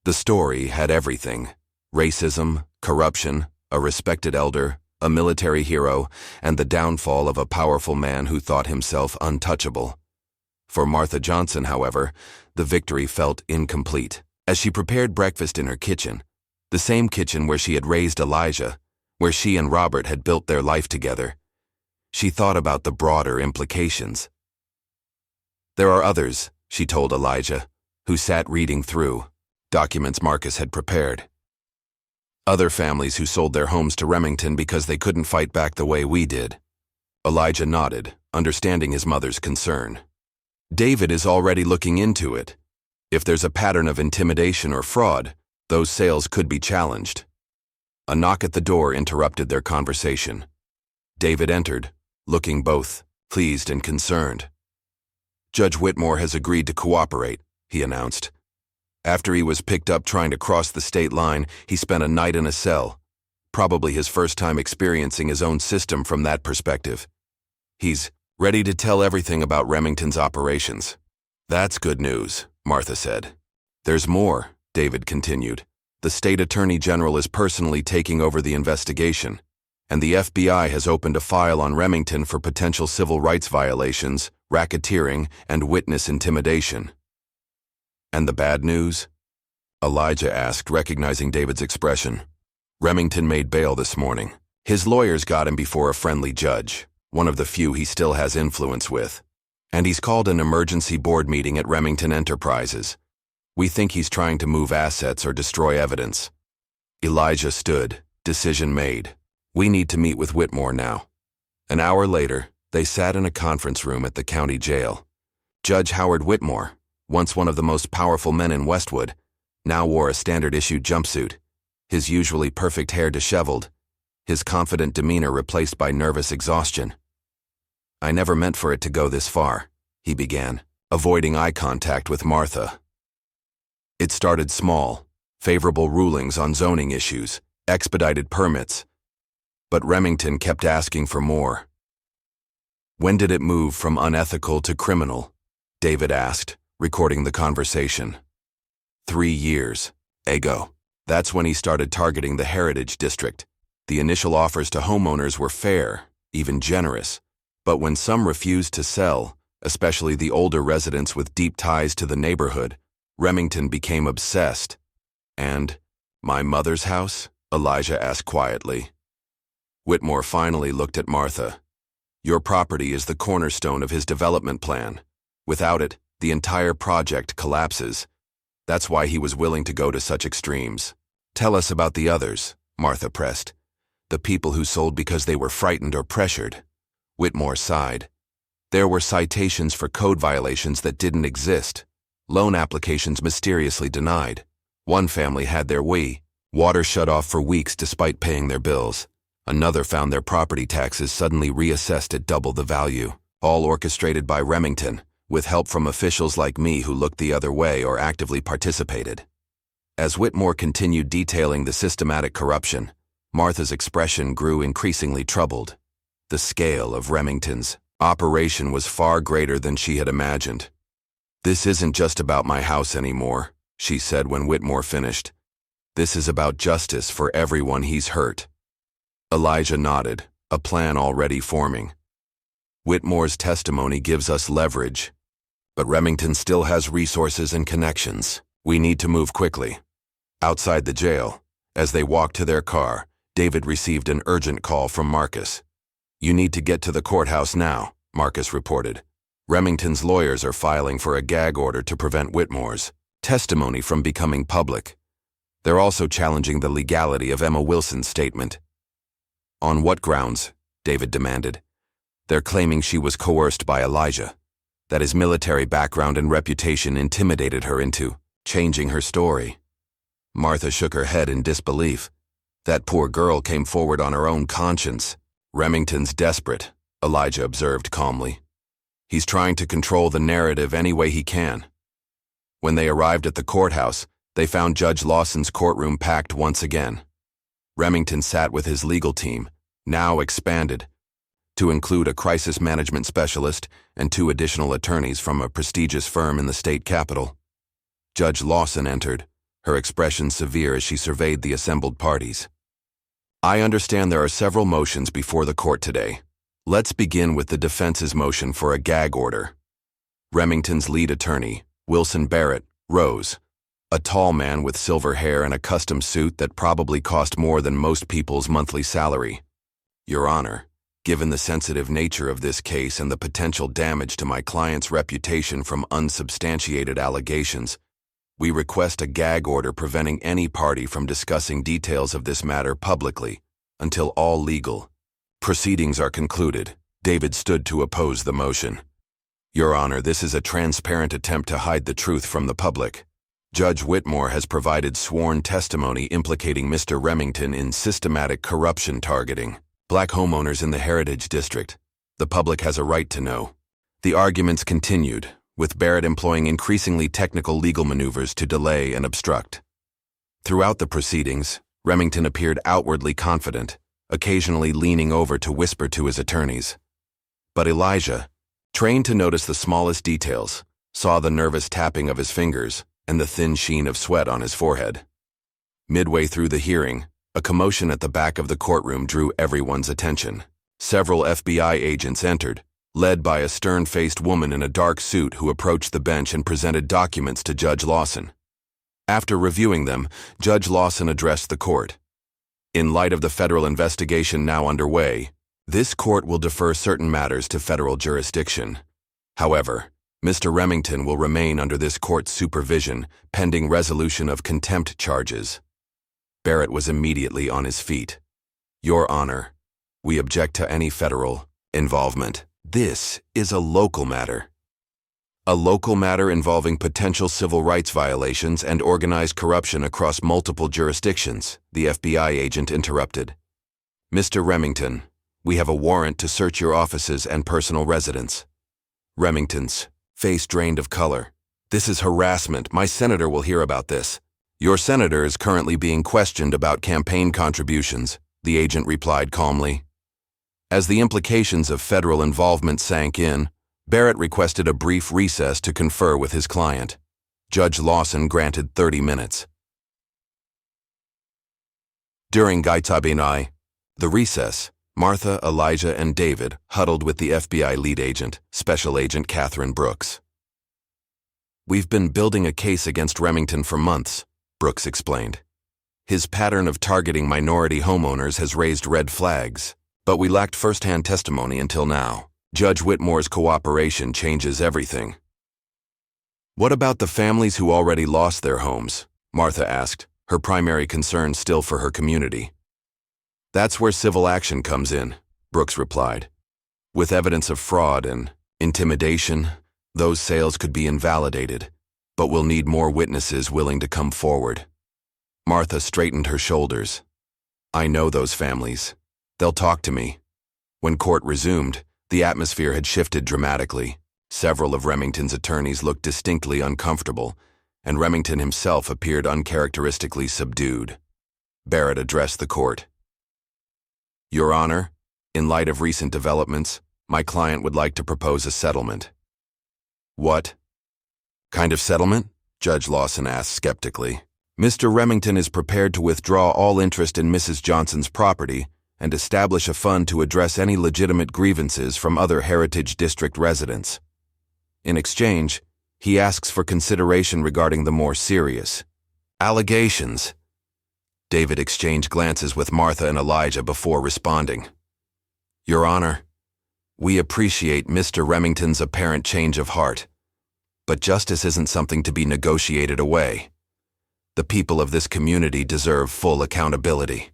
[SPEAKER 1] The story had everything: racism, corruption, a respected elder, a military hero, and the downfall of a powerful man who thought himself untouchable. For Martha Johnson, however, the victory felt incomplete. As she prepared breakfast in her kitchen, the same kitchen where she had raised Elijah, where she and Robert had built their life together, She thought about the broader implications. There are others, she told Elijah, who sat reading through documents Marcus had prepared. Other families who sold their homes to Remington because they couldn't fight back the way we did. Elijah nodded, understanding his mother's concern. David is already looking into it. If there's a pattern of intimidation or fraud, those sales could be challenged. A knock at the door interrupted their conversation. David entered, looking both pleased and concerned. Judge Whitmore has agreed to cooperate, he announced. After he was picked up trying to cross the state line, he spent a night in a cell, probably his first time experiencing his own system from that perspective. He's ready to tell everything about Remington's operations. That's good news, Martha said. There's more, David continued. The state attorney general is personally taking over the investigation, and the FBI has opened a file on Remington for potential civil rights violations, racketeering, and witness intimidation. And the bad news? Elijah asked, recognizing David's expression. Remington made bail this morning. His lawyers got him before a friendly judge, one of the few he still has influence with. And he's called an emergency board meeting at Remington Enterprises. We think he's trying to move assets or destroy evidence. Elijah stood, decision made. We need to meet with Whitmore now. An hour later, they sat in a conference room at the county jail. Judge Howard Whitmore, once one of the most powerful men in Westwood, now wore a standard-issue jumpsuit, his usually perfect hair disheveled, his confident demeanor replaced by nervous exhaustion. I never meant for it to go this far, he began, avoiding eye contact with Martha. It started small, favorable rulings on zoning issues, expedited permits, but Remington kept asking for more. When did it move from unethical to criminal? David asked, recording the conversation. 3 years ago. That's when he started targeting the Heritage District. The initial offers to homeowners were fair, even generous, but when some refused to sell, especially the older residents with deep ties to the neighborhood, Remington became obsessed. And, my mother's house? Elijah asked quietly. Whitmore finally looked at Martha. Your property is the cornerstone of his development plan. Without it, the entire project collapses. That's why he was willing to go to such extremes. Tell us about the others, Martha pressed. The people who sold because they were frightened or pressured. Whitmore sighed. There were citations for code violations that didn't exist. Loan applications mysteriously denied. One family had their water shut off for weeks despite paying their bills. Another found their property taxes suddenly reassessed at double the value, all orchestrated by Remington, with help from officials like me who looked the other way or actively participated. As Whitmore continued detailing the systematic corruption, Martha's expression grew increasingly troubled. The scale of Remington's operation was far greater than she had imagined. This isn't just about my house anymore, she said when Whitmore finished. This is about justice for everyone he's hurt. Elijah nodded, a plan already forming. Whitmore's testimony gives us leverage, but Remington still has resources and connections. We need to move quickly. Outside the jail, as they walked to their car, David received an urgent call from Marcus. You need to get to the courthouse now, Marcus reported. Remington's lawyers are filing for a gag order to prevent Whitmore's testimony from becoming public. They're also challenging the legality of Emma Wilson's statement. On what grounds? David demanded. They're claiming she was coerced by Elijah, that his military background and reputation intimidated her into changing her story. Martha shook her head in disbelief. That poor girl came forward on her own conscience. Remington's desperate, Elijah observed calmly. He's trying to control the narrative any way he can. When they arrived at the courthouse, they found Judge Lawson's courtroom packed once again. Remington sat with his legal team, now expanded, to include a crisis management specialist and 2 additional attorneys from a prestigious firm in the state capital. Judge Lawson entered, her expression severe as she surveyed the assembled parties. I understand there are several motions before the court today. Let's begin with the defense's motion for a gag order. Remington's lead attorney, Wilson Barrett, rose, a tall man with silver hair and a custom suit that probably cost more than most people's monthly salary. Your Honor, Given the sensitive nature of this case and the potential damage to my client's reputation from unsubstantiated allegations, we request a gag order preventing any party from discussing details of this matter publicly until all legal proceedings are concluded. David stood to oppose the motion. Your Honor, this is a transparent attempt to hide the truth from the public. Judge Whitmore has provided sworn testimony implicating Mr. Remington in systematic corruption targeting Black homeowners in the Heritage District. The public has a right to know. The arguments continued, with Beret employing increasingly technical legal maneuvers to delay and obstruct. Throughout the proceedings, Remington appeared outwardly confident, occasionally leaning over to whisper to his attorneys. But Elijah, trained to notice the smallest details, saw the nervous tapping of his fingers and the thin sheen of sweat on his forehead. Midway through the hearing, a commotion at the back of the courtroom drew everyone's attention. Several FBI agents entered, led by a stern-faced woman in a dark suit who approached the bench and presented documents to Judge Lawson. After reviewing them, Judge Lawson addressed the court. In light of the federal investigation now underway, this court will defer certain matters to federal jurisdiction. However, Mr. Remington will remain under this court's supervision pending resolution of contempt charges. Beret was immediately on his feet. Your Honor, we object to any federal involvement. This is a local matter. A local matter involving potential civil rights violations and organized corruption across multiple jurisdictions, the FBI agent interrupted. Mr. Remington, we have a warrant to search your offices and personal residence. Remington's face drained of color. This is harassment. My senator will hear about this. Your senator is currently being questioned about campaign contributions, the agent replied calmly. As the implications of federal involvement sank in, Beret requested a brief recess to confer with his client. Judge Lawson granted 30 minutes. During Gaitabinai, the recess, Martha, Elijah, and David huddled with the FBI lead agent, Special Agent Catherine Brooks. We've been building a case against Remington for months, Brooks explained. His pattern of targeting minority homeowners has raised red flags, but we lacked first-hand testimony until now. Judge Whitmore's cooperation changes everything. What about the families who already lost their homes? Martha asked, her primary concern still for her community. That's where civil action comes in, Brooks replied. With evidence of fraud and intimidation, those sales could be invalidated, but we'll need more witnesses willing to come forward. Martha straightened her shoulders. I know those families. They'll talk to me. When court resumed, the atmosphere had shifted dramatically. Several of Remington's attorneys looked distinctly uncomfortable, and Remington himself appeared uncharacteristically subdued. Beret addressed the court. Your Honor, in light of recent developments, my client would like to propose a settlement. What kind of settlement? Judge Lawson asked skeptically. Mr. Remington is prepared to withdraw all interest in Mrs. Johnson's property and establish a fund to address any legitimate grievances from other Heritage District residents. In exchange, he asks for consideration regarding the more serious allegations. David exchanged glances with Martha and Elijah before responding. Your Honor, we appreciate Mr. Remington's apparent change of heart, but justice isn't something to be negotiated away. The people of this community deserve full accountability.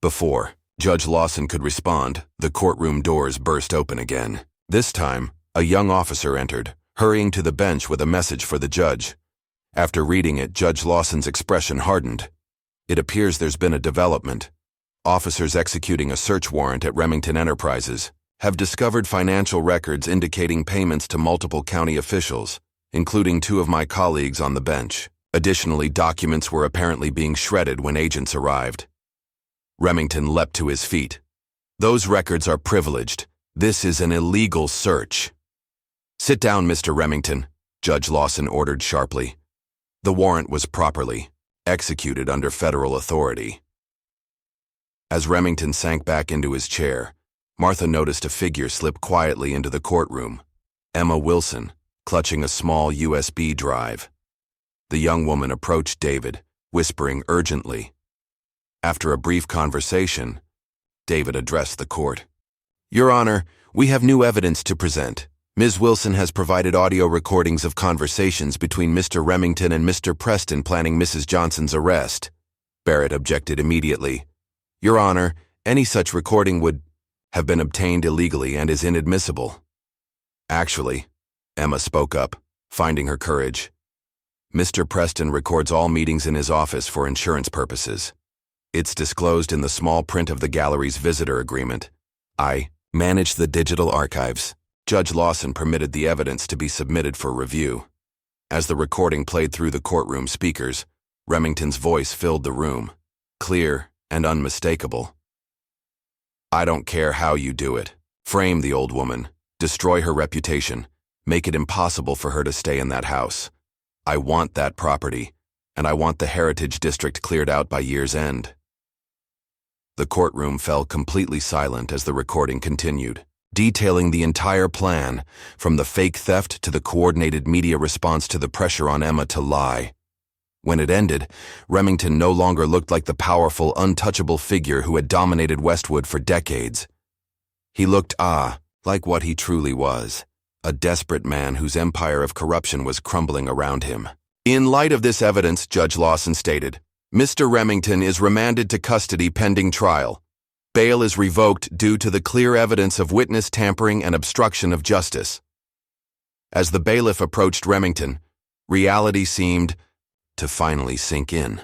[SPEAKER 1] Before Judge Lawson could respond, the courtroom doors burst open again. This time, a young officer entered, hurrying to the bench with a message for the judge. After reading it, Judge Lawson's expression hardened. It appears there's been a development. Officers executing a search warrant at Remington Enterprises have discovered financial records indicating payments to multiple county officials, including 2 of my colleagues on the bench. Additionally, documents were apparently being shredded when agents arrived. Remington leapt to his feet. Those records are privileged. This is an illegal search. Sit down, Mr. Remington, Judge Lawson ordered sharply. The warrant was properly executed under federal authority. As Remington sank back into his chair, Martha noticed a figure slip quietly into the courtroom. Emma Wilson, clutching a small USB drive. The young woman approached David, whispering urgently. After a brief conversation, David addressed the court. Your Honor, we have new evidence to present. Ms. Wilson has provided audio recordings of conversations between Mr. Remington and Mr. Preston planning Mrs. Johnson's arrest. Beret objected immediately. Your Honor, any such recording would have been obtained illegally and is inadmissible. Actually, Emma spoke up, finding her courage. Mr. Preston records all meetings in his office for insurance purposes. It's disclosed in the small print of the gallery's visitor agreement. I manage the digital archives. Judge Lawson permitted the evidence to be submitted for review. As the recording played through the courtroom speakers, Remington's voice filled the room, clear and unmistakable. I don't care how you do it. Frame the old woman, destroy her reputation, make it impossible for her to stay in that house. I want that property, and I want the Heritage District cleared out by year's end. The courtroom fell completely silent as the recording continued, detailing the entire plan, from the fake theft to the coordinated media response to the pressure on Emma to lie. When it ended, Remington no longer looked like the powerful, untouchable figure who had dominated Westwood for decades. He looked, like what he truly was, a desperate man whose empire of corruption was crumbling around him. In light of this evidence, Judge Lawson stated, Mr. Remington is remanded to custody pending trial. Bail is revoked due to the clear evidence of witness tampering and obstruction of justice. As the bailiff approached Remington, reality seemed to finally sink in.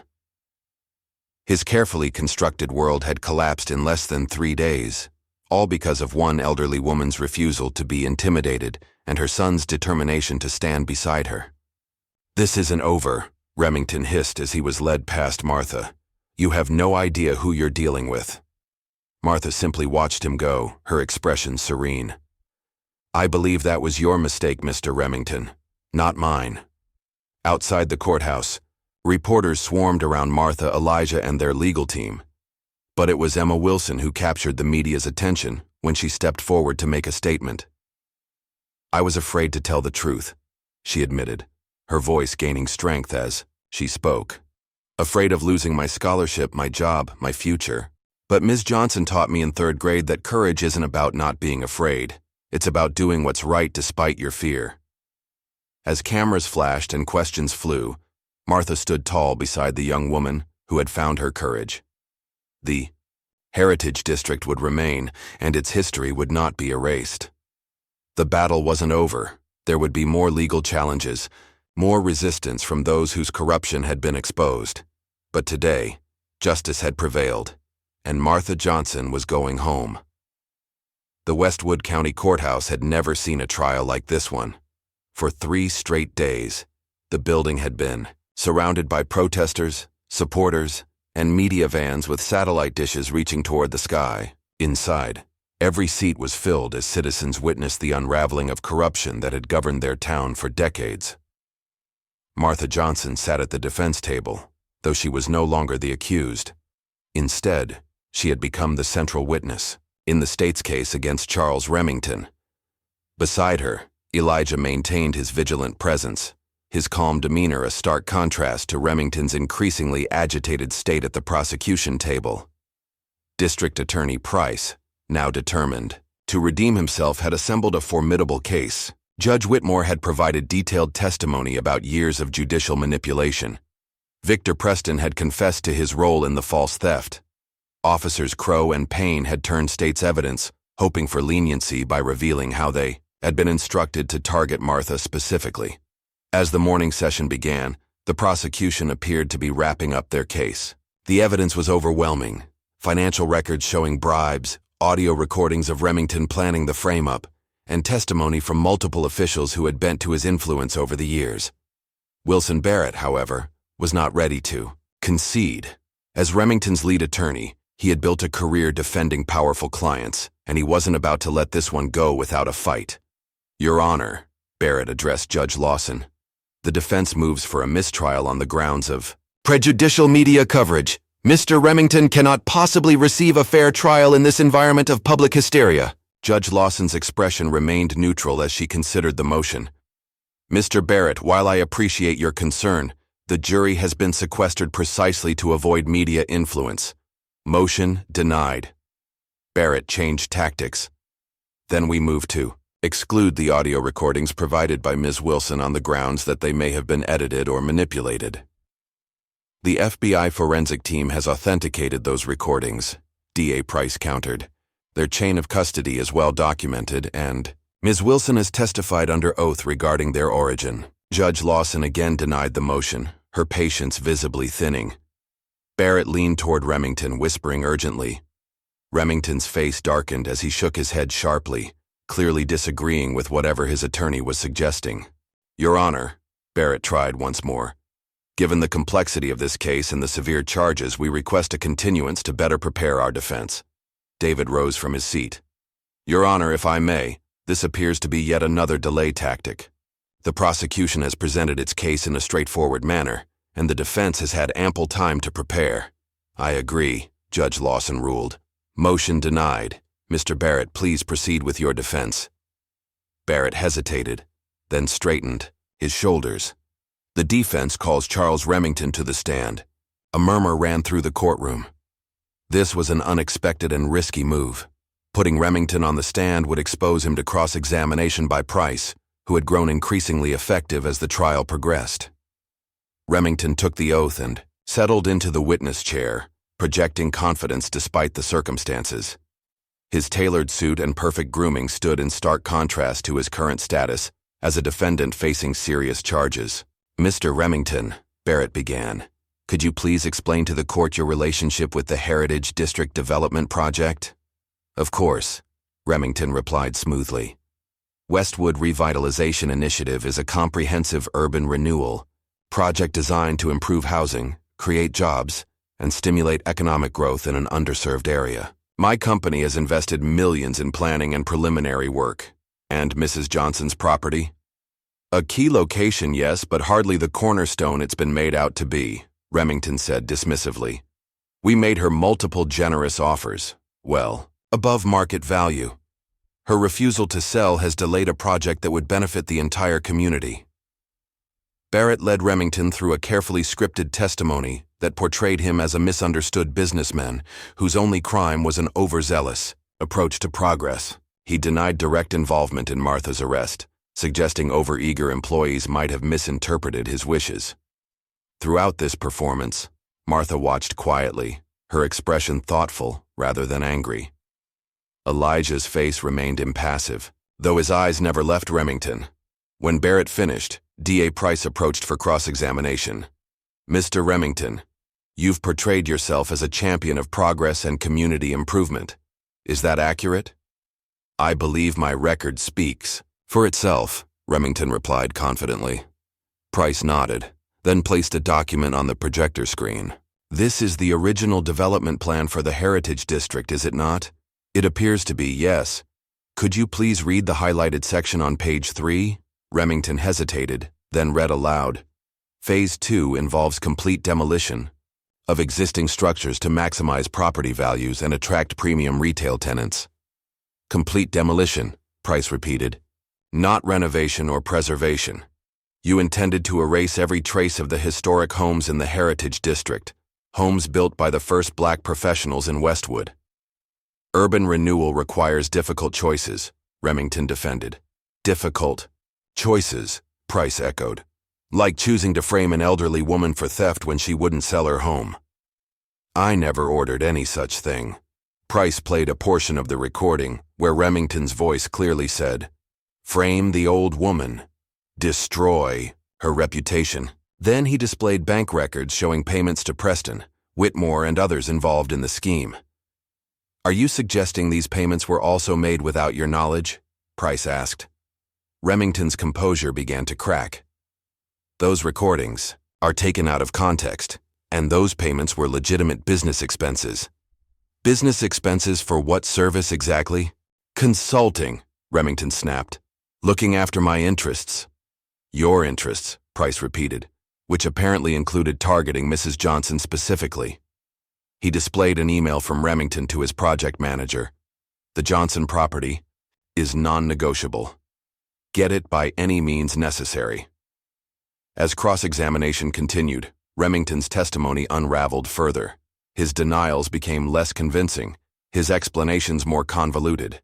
[SPEAKER 1] His carefully constructed world had collapsed in less than 3 days, all because of one elderly woman's refusal to be intimidated and her son's determination to stand beside her. This isn't over, Remington hissed as he was led past Martha. You have no idea who you're dealing with. Martha simply watched him go, her expression serene. I believe that was your mistake, Mr. Remington, not mine. Outside the courthouse, reporters swarmed around Martha, Elijah, and their legal team. But it was Emma Wilson who captured the media's attention when she stepped forward to make a statement. I was afraid to tell the truth, she admitted, her voice gaining strength as she spoke. Afraid of losing my scholarship, my job, my future. But Ms. Johnson taught me in 3rd grade that courage isn't about not being afraid. It's about doing what's right despite your fear. As cameras flashed and questions flew, Martha stood tall beside the young woman who had found her courage. The Heritage District would remain, and its history would not be erased. The battle wasn't over. There would be more legal challenges, more resistance from those whose corruption had been exposed. But today, justice had prevailed, and Martha Johnson was going home. The Westwood County Courthouse had never seen a trial like this one. For 3 straight days, the building had been surrounded by protesters, supporters, and media vans with satellite dishes reaching toward the sky. Inside, every seat was filled as citizens witnessed the unraveling of corruption that had governed their town for decades. Martha Johnson sat at the defense table, though she was no longer the accused. Instead, she had become the central witness in the state's case against Charles Remington. Beside her, Elijah maintained his vigilant presence, his calm demeanor a stark contrast to Remington's increasingly agitated state at the prosecution table. District Attorney Price, now determined to redeem himself, had assembled a formidable case. Judge Whitmore had provided detailed testimony about years of judicial manipulation. Victor Preston had confessed to his role in the false theft. Officers Crow and Payne had turned state's evidence, hoping for leniency by revealing how they had been instructed to target Martha specifically. As the morning session began, the prosecution appeared to be wrapping up their case. The evidence was overwhelming. Financial records showing bribes, audio recordings of Remington planning the frame-up, and testimony from multiple officials who had bent to his influence over the years. Wilson Barrett, however, was not ready to concede. As Remington's lead attorney, he had built a career defending powerful clients, and he wasn't about to let this one go without a fight. Your Honor, Barrett addressed Judge Lawson, the defense moves for a mistrial on the grounds of prejudicial media coverage. Mr. Remington cannot possibly receive a fair trial in this environment of public hysteria. Judge Lawson's expression remained neutral as she considered the motion. Mr. Barrett, while I appreciate your concern, the jury has been sequestered precisely to avoid media influence. Motion denied. Barrett changed tactics. Then we moved to exclude the audio recordings provided by Ms. Wilson on the grounds that they may have been edited or manipulated. The FBI forensic team has authenticated those recordings, DA Price countered. Their chain of custody is well documented, and Ms. Wilson has testified under oath regarding their origin. Judge Lawson again denied the motion, her patience visibly thinning. Barrett leaned toward Remington, whispering urgently. Remington's face darkened as he shook his head sharply, clearly disagreeing with whatever his attorney was suggesting. Your Honor, Barrett tried once more. Given the complexity of this case and the severe charges, we request a continuance to better prepare our defense. David rose from his seat. Your Honor, if I may, this appears to be yet another delay tactic. The prosecution has presented its case in a straightforward manner, and the defense has had ample time to prepare. I agree, Judge Lawson ruled. Motion denied. Mr. Barrett, please proceed with your defense. Barrett hesitated, then straightened, his shoulders. The defense calls Charles Remington to the stand. A murmur ran through the courtroom. This was an unexpected and risky move. Putting Remington on the stand would expose him to cross-examination by Price, who had grown increasingly effective as the trial progressed. Remington took the oath and settled into the witness chair, projecting confidence despite the circumstances. His tailored suit and perfect grooming stood in stark contrast to his current status as a defendant facing serious charges. Mr. Remington, Barrett began, could you please explain to the court your relationship with the Heritage District Development Project? Of course, Remington replied smoothly. Westwood Revitalization Initiative is a comprehensive urban renewal project designed to improve housing, create jobs, and stimulate economic growth in an underserved area. My company has invested millions in planning and preliminary work. And Mrs. Johnson's property? A key location, yes, but hardly the cornerstone it's been made out to be, Remington said dismissively. We made her multiple generous offers, well, above market value. Her refusal to sell has delayed a project that would benefit the entire community. Barrett led Remington through a carefully scripted testimony that portrayed him as a misunderstood businessman whose only crime was an overzealous approach to progress. He denied direct involvement in Martha's arrest, suggesting overeager employees might have misinterpreted his wishes. Throughout this performance, Martha watched quietly, her expression thoughtful rather than angry. Elijah's face remained impassive, though his eyes never left Remington. When Barrett finished, DA Price approached for cross-examination. Mr. Remington, you've portrayed yourself as a champion of progress and community improvement. Is that accurate? I believe my record speaks for itself, Remington replied confidently. Price nodded, then placed a document on the projector screen. This is the original development plan for the Heritage District, is it not? It appears to be, yes. Could you please read the highlighted section on page 3? Remington hesitated, then read aloud. Phase 2 involves complete demolition of existing structures to maximize property values and attract premium retail tenants. Complete demolition, Price repeated. Not renovation or preservation. You intended to erase every trace of the historic homes in the Heritage District, homes built by the first black professionals in Westwood. Urban renewal requires difficult choices, Remington defended. Difficult choices, Price echoed. Like choosing to frame an elderly woman for theft when she wouldn't sell her home. I never ordered any such thing. Price played a portion of the recording where Remington's voice clearly said, frame the old woman. Destroy her reputation. Then he displayed bank records showing payments to Preston, Whitmore, and others involved in the scheme. Are you suggesting these payments were also made without your knowledge? Price asked. Remington's composure began to crack. Those recordings are taken out of context, and those payments were legitimate business expenses. Business expenses for what service exactly? Consulting, Remington snapped. Looking after my interests. Your interests, Price repeated, which apparently included targeting Mrs. Johnson specifically. He displayed an email from Remington to his project manager. The Johnson property is non-negotiable. Get it by any means necessary. As cross-examination continued, Remington's testimony unraveled further. His denials became less convincing, his explanations more convoluted.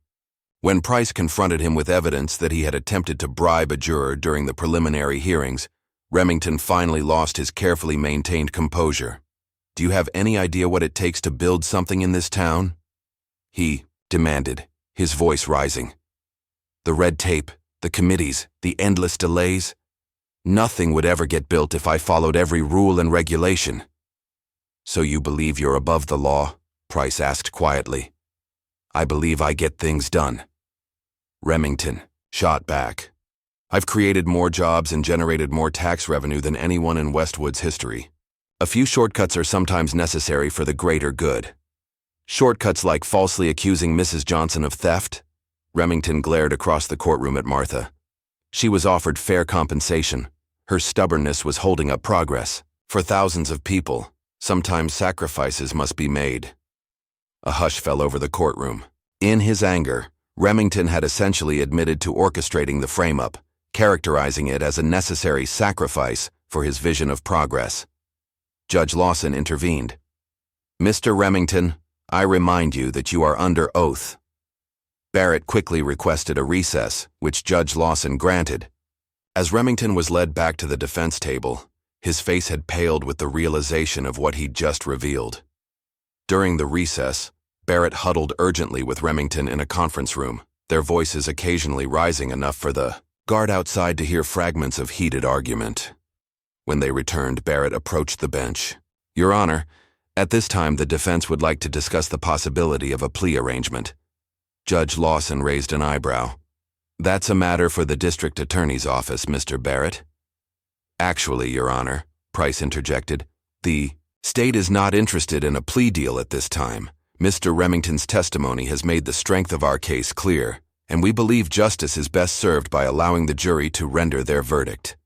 [SPEAKER 1] When Price confronted him with evidence that he had attempted to bribe a juror during the preliminary hearings, Remington finally lost his carefully maintained composure. "Do you have any idea what it takes to build something in this town?" he demanded, his voice rising. "The red tape, the committees, the endless delays. Nothing would ever get built if I followed every rule and regulation." "So you believe you're above the law?" Price asked quietly. "I believe I get things done." Remington shot back. "I've created more jobs and generated more tax revenue than anyone in Westwood's history. A few shortcuts are sometimes necessary for the greater good." "Shortcuts like falsely accusing Mrs. Johnson of theft?" Remington glared across the courtroom at Martha. She was offered fair compensation. Her stubbornness was holding up progress. For thousands of people, sometimes sacrifices must be made. A hush fell over the courtroom. In his anger, Remington had essentially admitted to orchestrating the frame-up, characterizing it as a necessary sacrifice for his vision of progress. Judge Lawson intervened. "Mr. Remington, I remind you that you are under oath." Barrett quickly requested a recess, which Judge Lawson granted. As Remington was led back to the defense table, his face had paled with the realization of what he'd just revealed. During the recess, Barrett huddled urgently with Remington in a conference room, their voices occasionally rising enough for the guard outside to hear fragments of heated argument. When they returned, Barrett approached the bench. "Your Honor, at this time the defense would like to discuss the possibility of a plea arrangement." Judge Lawson raised an eyebrow. "That's a matter for the district attorney's office, Mr. Barrett." "Actually, Your Honor," Price interjected, "the state is not interested in a plea deal at this time. Mr. Remington's testimony has made the strength of our case clear, and we believe justice is best served by allowing the jury to render their verdict."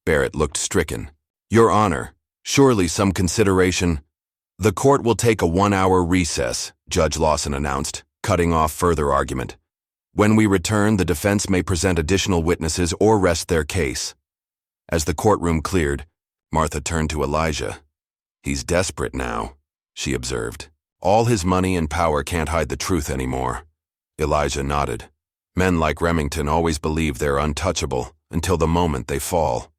[SPEAKER 1] Barrett looked stricken. "Your Honor, surely some consideration—" "The court will take a 1-hour recess," Judge Lawson announced, cutting off further argument. "When we return, the defense may present additional witnesses or rest their case." As the courtroom cleared, Martha turned to Elijah. "He's desperate now," she observed. "All his money and power can't hide the truth anymore." Elijah nodded. "Men like Remington always believe they're untouchable until the moment they fall."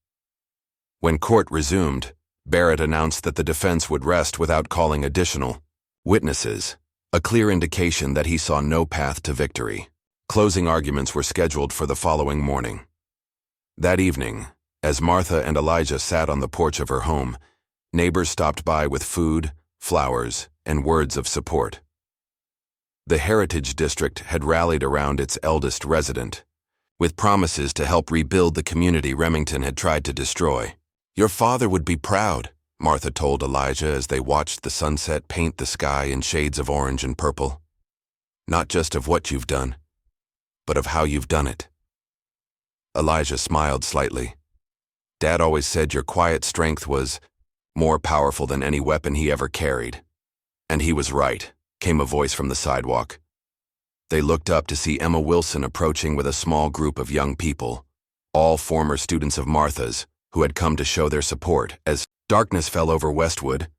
[SPEAKER 1] When court resumed, Barrett announced that the defense would rest without calling additional witnesses, a clear indication that he saw no path to victory. Closing arguments were scheduled for the following morning. That evening, as Martha and Elijah sat on the porch of her home, neighbors stopped by with food, flowers, and words of support. The Heritage District had rallied around its eldest resident, with promises to help rebuild the community Remington had tried to destroy. "Your father would be proud," Martha told Elijah as they watched the sunset paint the sky in shades of orange and purple. "Not just of what you've done, but of how you've done it." Elijah smiled slightly. "Dad always said your quiet strength was more powerful than any weapon he ever carried." "And he was right," came a voice from the sidewalk. They looked up to see Emma Wilson approaching with a small group of young people, all former students of Martha's, who had come to show their support. As darkness fell over Westwood,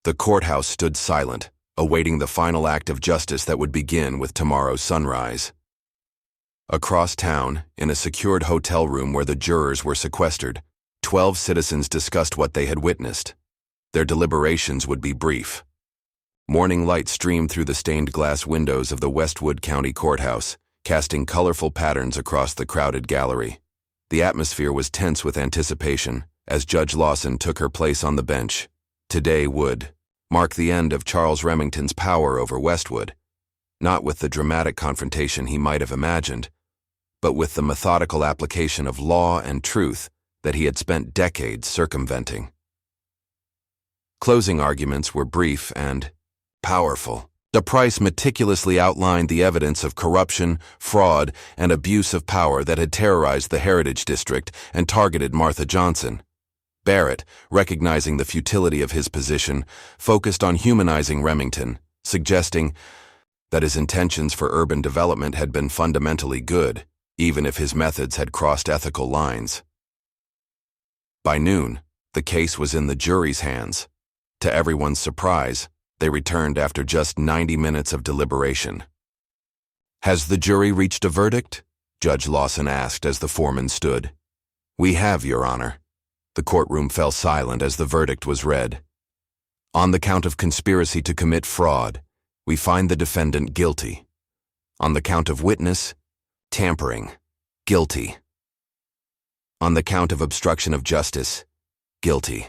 [SPEAKER 1] the courthouse stood silent, awaiting the final act of justice that would begin with tomorrow's sunrise. Across town, in a secured hotel room where the jurors were sequestered, 12 citizens discussed what they had witnessed. Their deliberations would be brief. Morning light streamed through the stained glass windows of the Westwood County Courthouse, casting colorful patterns across the crowded gallery. The atmosphere was tense with anticipation as Judge Lawson took her place on the bench. Today would mark the end of Charles Remington's power over Westwood, not with the dramatic confrontation he might have imagined, but with the methodical application of law and truth that he had spent decades circumventing. Closing arguments were brief and powerful. Price meticulously outlined the evidence of corruption, fraud, and abuse of power that had terrorized the Heritage District and targeted Martha Johnson. Barrett, recognizing the futility of his position, focused on humanizing Remington, suggesting that his intentions for urban development had been fundamentally good, even if his methods had crossed ethical lines. By noon, the case was in the jury's hands. To everyone's surprise, They returned after just 90 minutes of deliberation. "Has the jury reached a verdict?" Judge Lawson asked as the foreman stood. "We have, Your Honor." The courtroom fell silent as the verdict was read. "On the count of conspiracy to commit fraud, we find the defendant guilty. On the count of witness, tampering, guilty. On the count of obstruction of justice, guilty."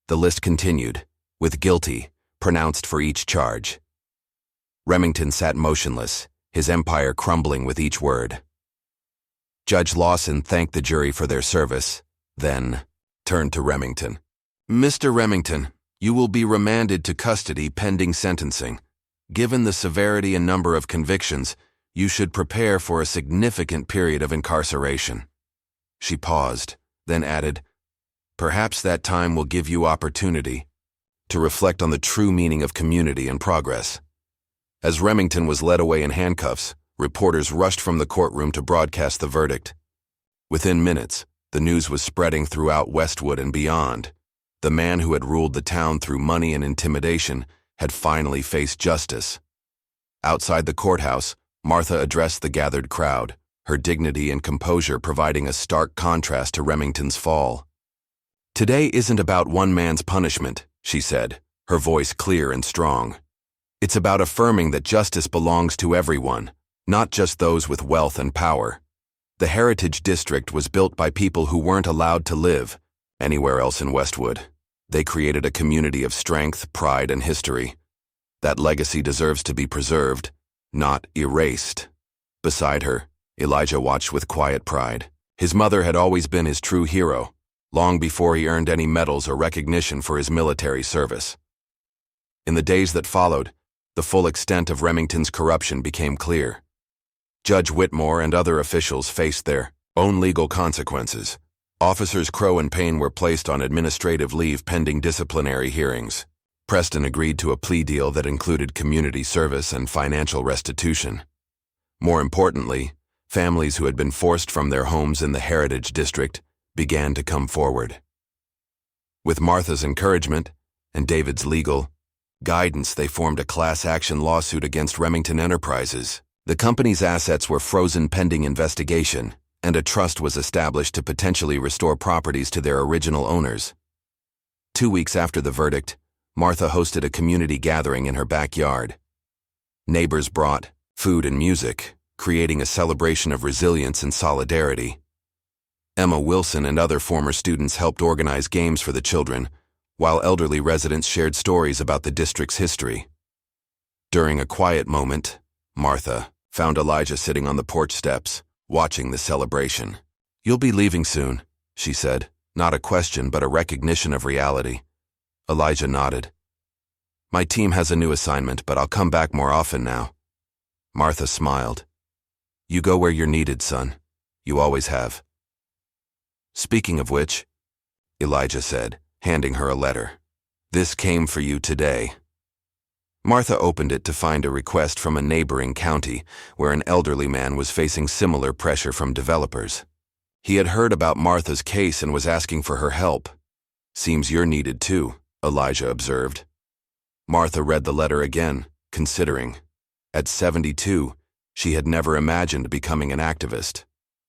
[SPEAKER 1] The list continued, with guilty pronounced for each charge. Remington sat motionless, his empire crumbling with each word. Judge Lawson thanked the jury for their service, then turned to Remington. "Mr. Remington, you will be remanded to custody pending sentencing. Given the severity and number of convictions, you should prepare for a significant period of incarceration." She paused, then added, "Perhaps that time will give you opportunity to reflect on the true meaning of community and progress." As Remington was led away in handcuffs, reporters rushed from the courtroom to broadcast the verdict. Within minutes, the news was spreading throughout Westwood and beyond. The man who had ruled the town through money and intimidation had finally faced justice. Outside the courthouse, Martha addressed the gathered crowd, her dignity and composure providing a stark contrast to Remington's fall. "Today isn't about one man's punishment," she said, her voice clear and strong. "It's about affirming that justice belongs to everyone, not just those with wealth and power. The Heritage District was built by people who weren't allowed to live anywhere else in Westwood. They created a community of strength, pride, and history. That legacy deserves to be preserved, not erased." Beside her, Elijah watched with quiet pride. His mother had always been his true hero, long before he earned any medals or recognition for his military service. In the days that followed, the full extent of Remington's corruption became clear. Judge Whitmore and other officials faced their own legal consequences. Officers Crow and Payne were placed on administrative leave pending disciplinary hearings. Preston agreed to a plea deal that included community service and financial restitution. More importantly, families who had been forced from their homes in the Heritage District began to come forward. With Martha's encouragement and David's legal guidance, they formed a class action lawsuit against Remington Enterprises. The company's assets were frozen pending investigation, and a trust was established to potentially restore properties to their original owners. 2 weeks after the verdict, Martha hosted a community gathering in her backyard. Neighbors brought food and music, creating a celebration of resilience and solidarity. Emma Wilson and other former students helped organize games for the children, while elderly residents shared stories about the district's history. During a quiet moment, Martha found Elijah sitting on the porch steps, watching the celebration. "You'll be leaving soon," she said, not a question but a recognition of reality. Elijah nodded. "My team has a new assignment, but I'll come back more often now." Martha smiled. "You go where you're needed, son. You always have." "Speaking of which," Elijah said, handing her a letter, "this came for you today." Martha opened it to find a request from a neighboring county where an elderly man was facing similar pressure from developers. He had heard about Martha's case and was asking for her help. "Seems you're needed too," Elijah observed. Martha read the letter again, considering. At 72, she had never imagined becoming an activist.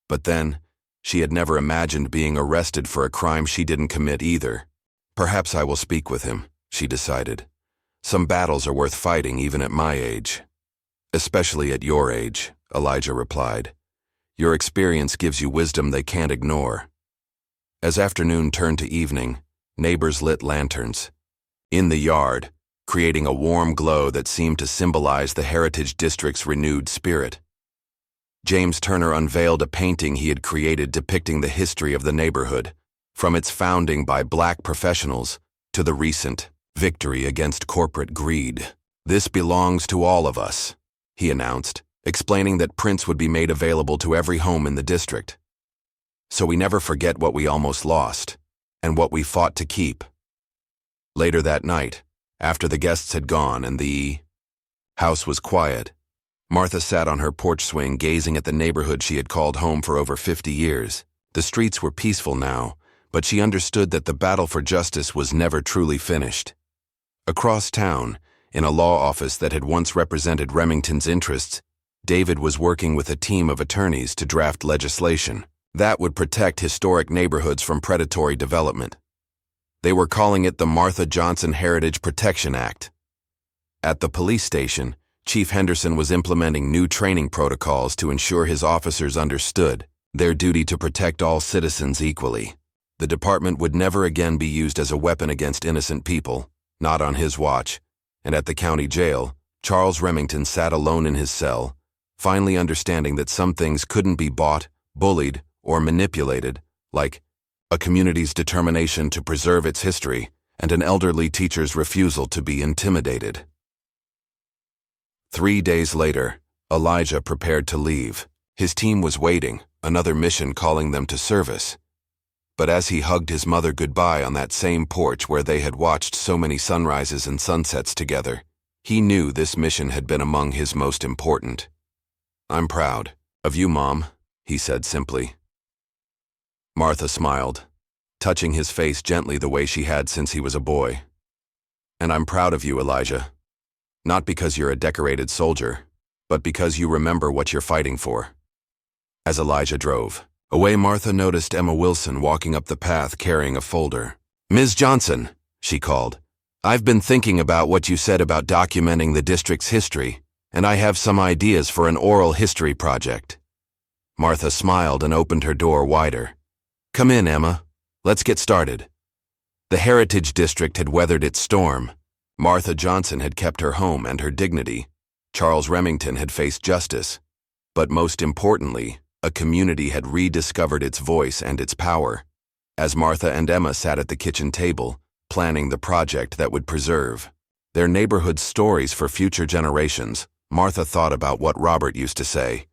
[SPEAKER 1] But then, she had never imagined being arrested for a crime she didn't commit either. "Perhaps I will speak with him," she decided. "Some battles are worth fighting even at my age." "Especially at your age," Elijah replied. "Your experience gives you wisdom they can't ignore." As afternoon turned to evening, neighbors lit lanterns. In the yard, creating a warm glow that seemed to symbolize the Heritage District's renewed spirit. James Turner unveiled a painting he had created depicting the history of the neighborhood, from its founding by Black professionals to the recent victory against corporate greed. "This belongs to all of us," he announced, explaining that prints would be made available to every home in the district. "So we never forget what we almost lost, and what we fought to keep." Later that night, after the guests had gone and the house was quiet, Martha sat on her porch swing gazing at the neighborhood she had called home for over 50 years. The streets were peaceful now, but she understood that the battle for justice was never truly finished. Across town, in a law office that had once represented Remington's interests, David was working with a team of attorneys to draft legislation that would protect historic neighborhoods from predatory development. They were calling it the Martha Johnson Heritage Protection Act. At the police station, Chief Henderson was implementing new training protocols to ensure his officers understood their duty to protect all citizens equally. The department would never again be used as a weapon against innocent people, not on his watch. And at the county jail, Charles Remington sat alone in his cell, finally understanding that some things couldn't be bought, bullied, or manipulated, like a community's determination to preserve its history and an elderly teacher's refusal to be intimidated. 3 days later, Elijah prepared to leave. His team was waiting, another mission calling them to service. But as he hugged his mother goodbye on that same porch where they had watched so many sunrises and sunsets together, he knew this mission had been among his most important. "I'm proud of you, Mom," he said simply. Martha smiled, touching his face gently the way she had since he was a boy. "And I'm proud of you, Elijah. Not because you're a decorated soldier, but because you remember what you're fighting for." As Elijah drove away, Martha noticed Emma Wilson walking up the path carrying a folder. "Ms. Johnson," she called, "I've been thinking about what you said about documenting the district's history, and I have some ideas for an oral history project." Martha smiled and opened her door wider. "Come in, Emma. Let's get started." The Heritage District had weathered its storm. Martha Johnson had kept her home and her dignity. Charles Remington had faced justice. But most importantly, a community had rediscovered its voice and its power. As Martha and Emma sat at the kitchen table, planning the project that would preserve their neighborhood's stories for future generations, Martha thought about what Robert used to say.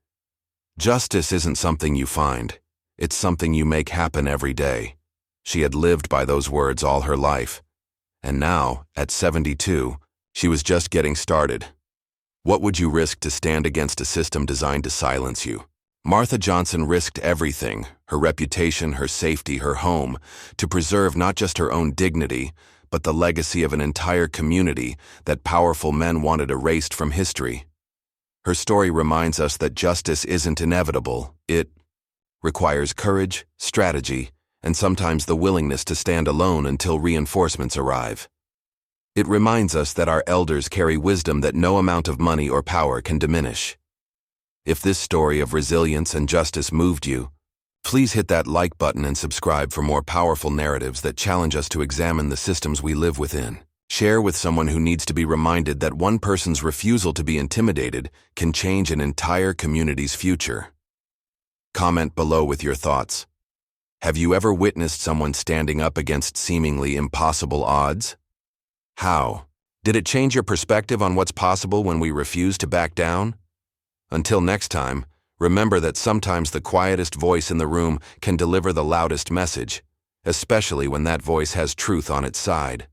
[SPEAKER 1] "Justice isn't something you find. It's something you make happen every day." She had lived by those words all her life. And now, at 72, she was just getting started. What would you risk to stand against a system designed to silence you? Martha Johnson risked everything, her reputation, her safety, her home, to preserve not just her own dignity, but the legacy of an entire community that powerful men wanted erased from history. Her story reminds us that justice isn't inevitable. It requires courage, strategy, and sometimes the willingness to stand alone until reinforcements arrive. It reminds us that our elders carry wisdom that no amount of money or power can diminish. If this story of resilience and justice moved you, please hit that like button and subscribe for more powerful narratives that challenge us to examine the systems we live within. Share with someone who needs to be reminded that one person's refusal to be intimidated can change an entire community's future. Comment below with your thoughts. Have you ever witnessed someone standing up against seemingly impossible odds? How? Did it change your perspective on what's possible when we refuse to back down? Until next time, remember that sometimes the quietest voice in the room can deliver the loudest message, especially when that voice has truth on its side.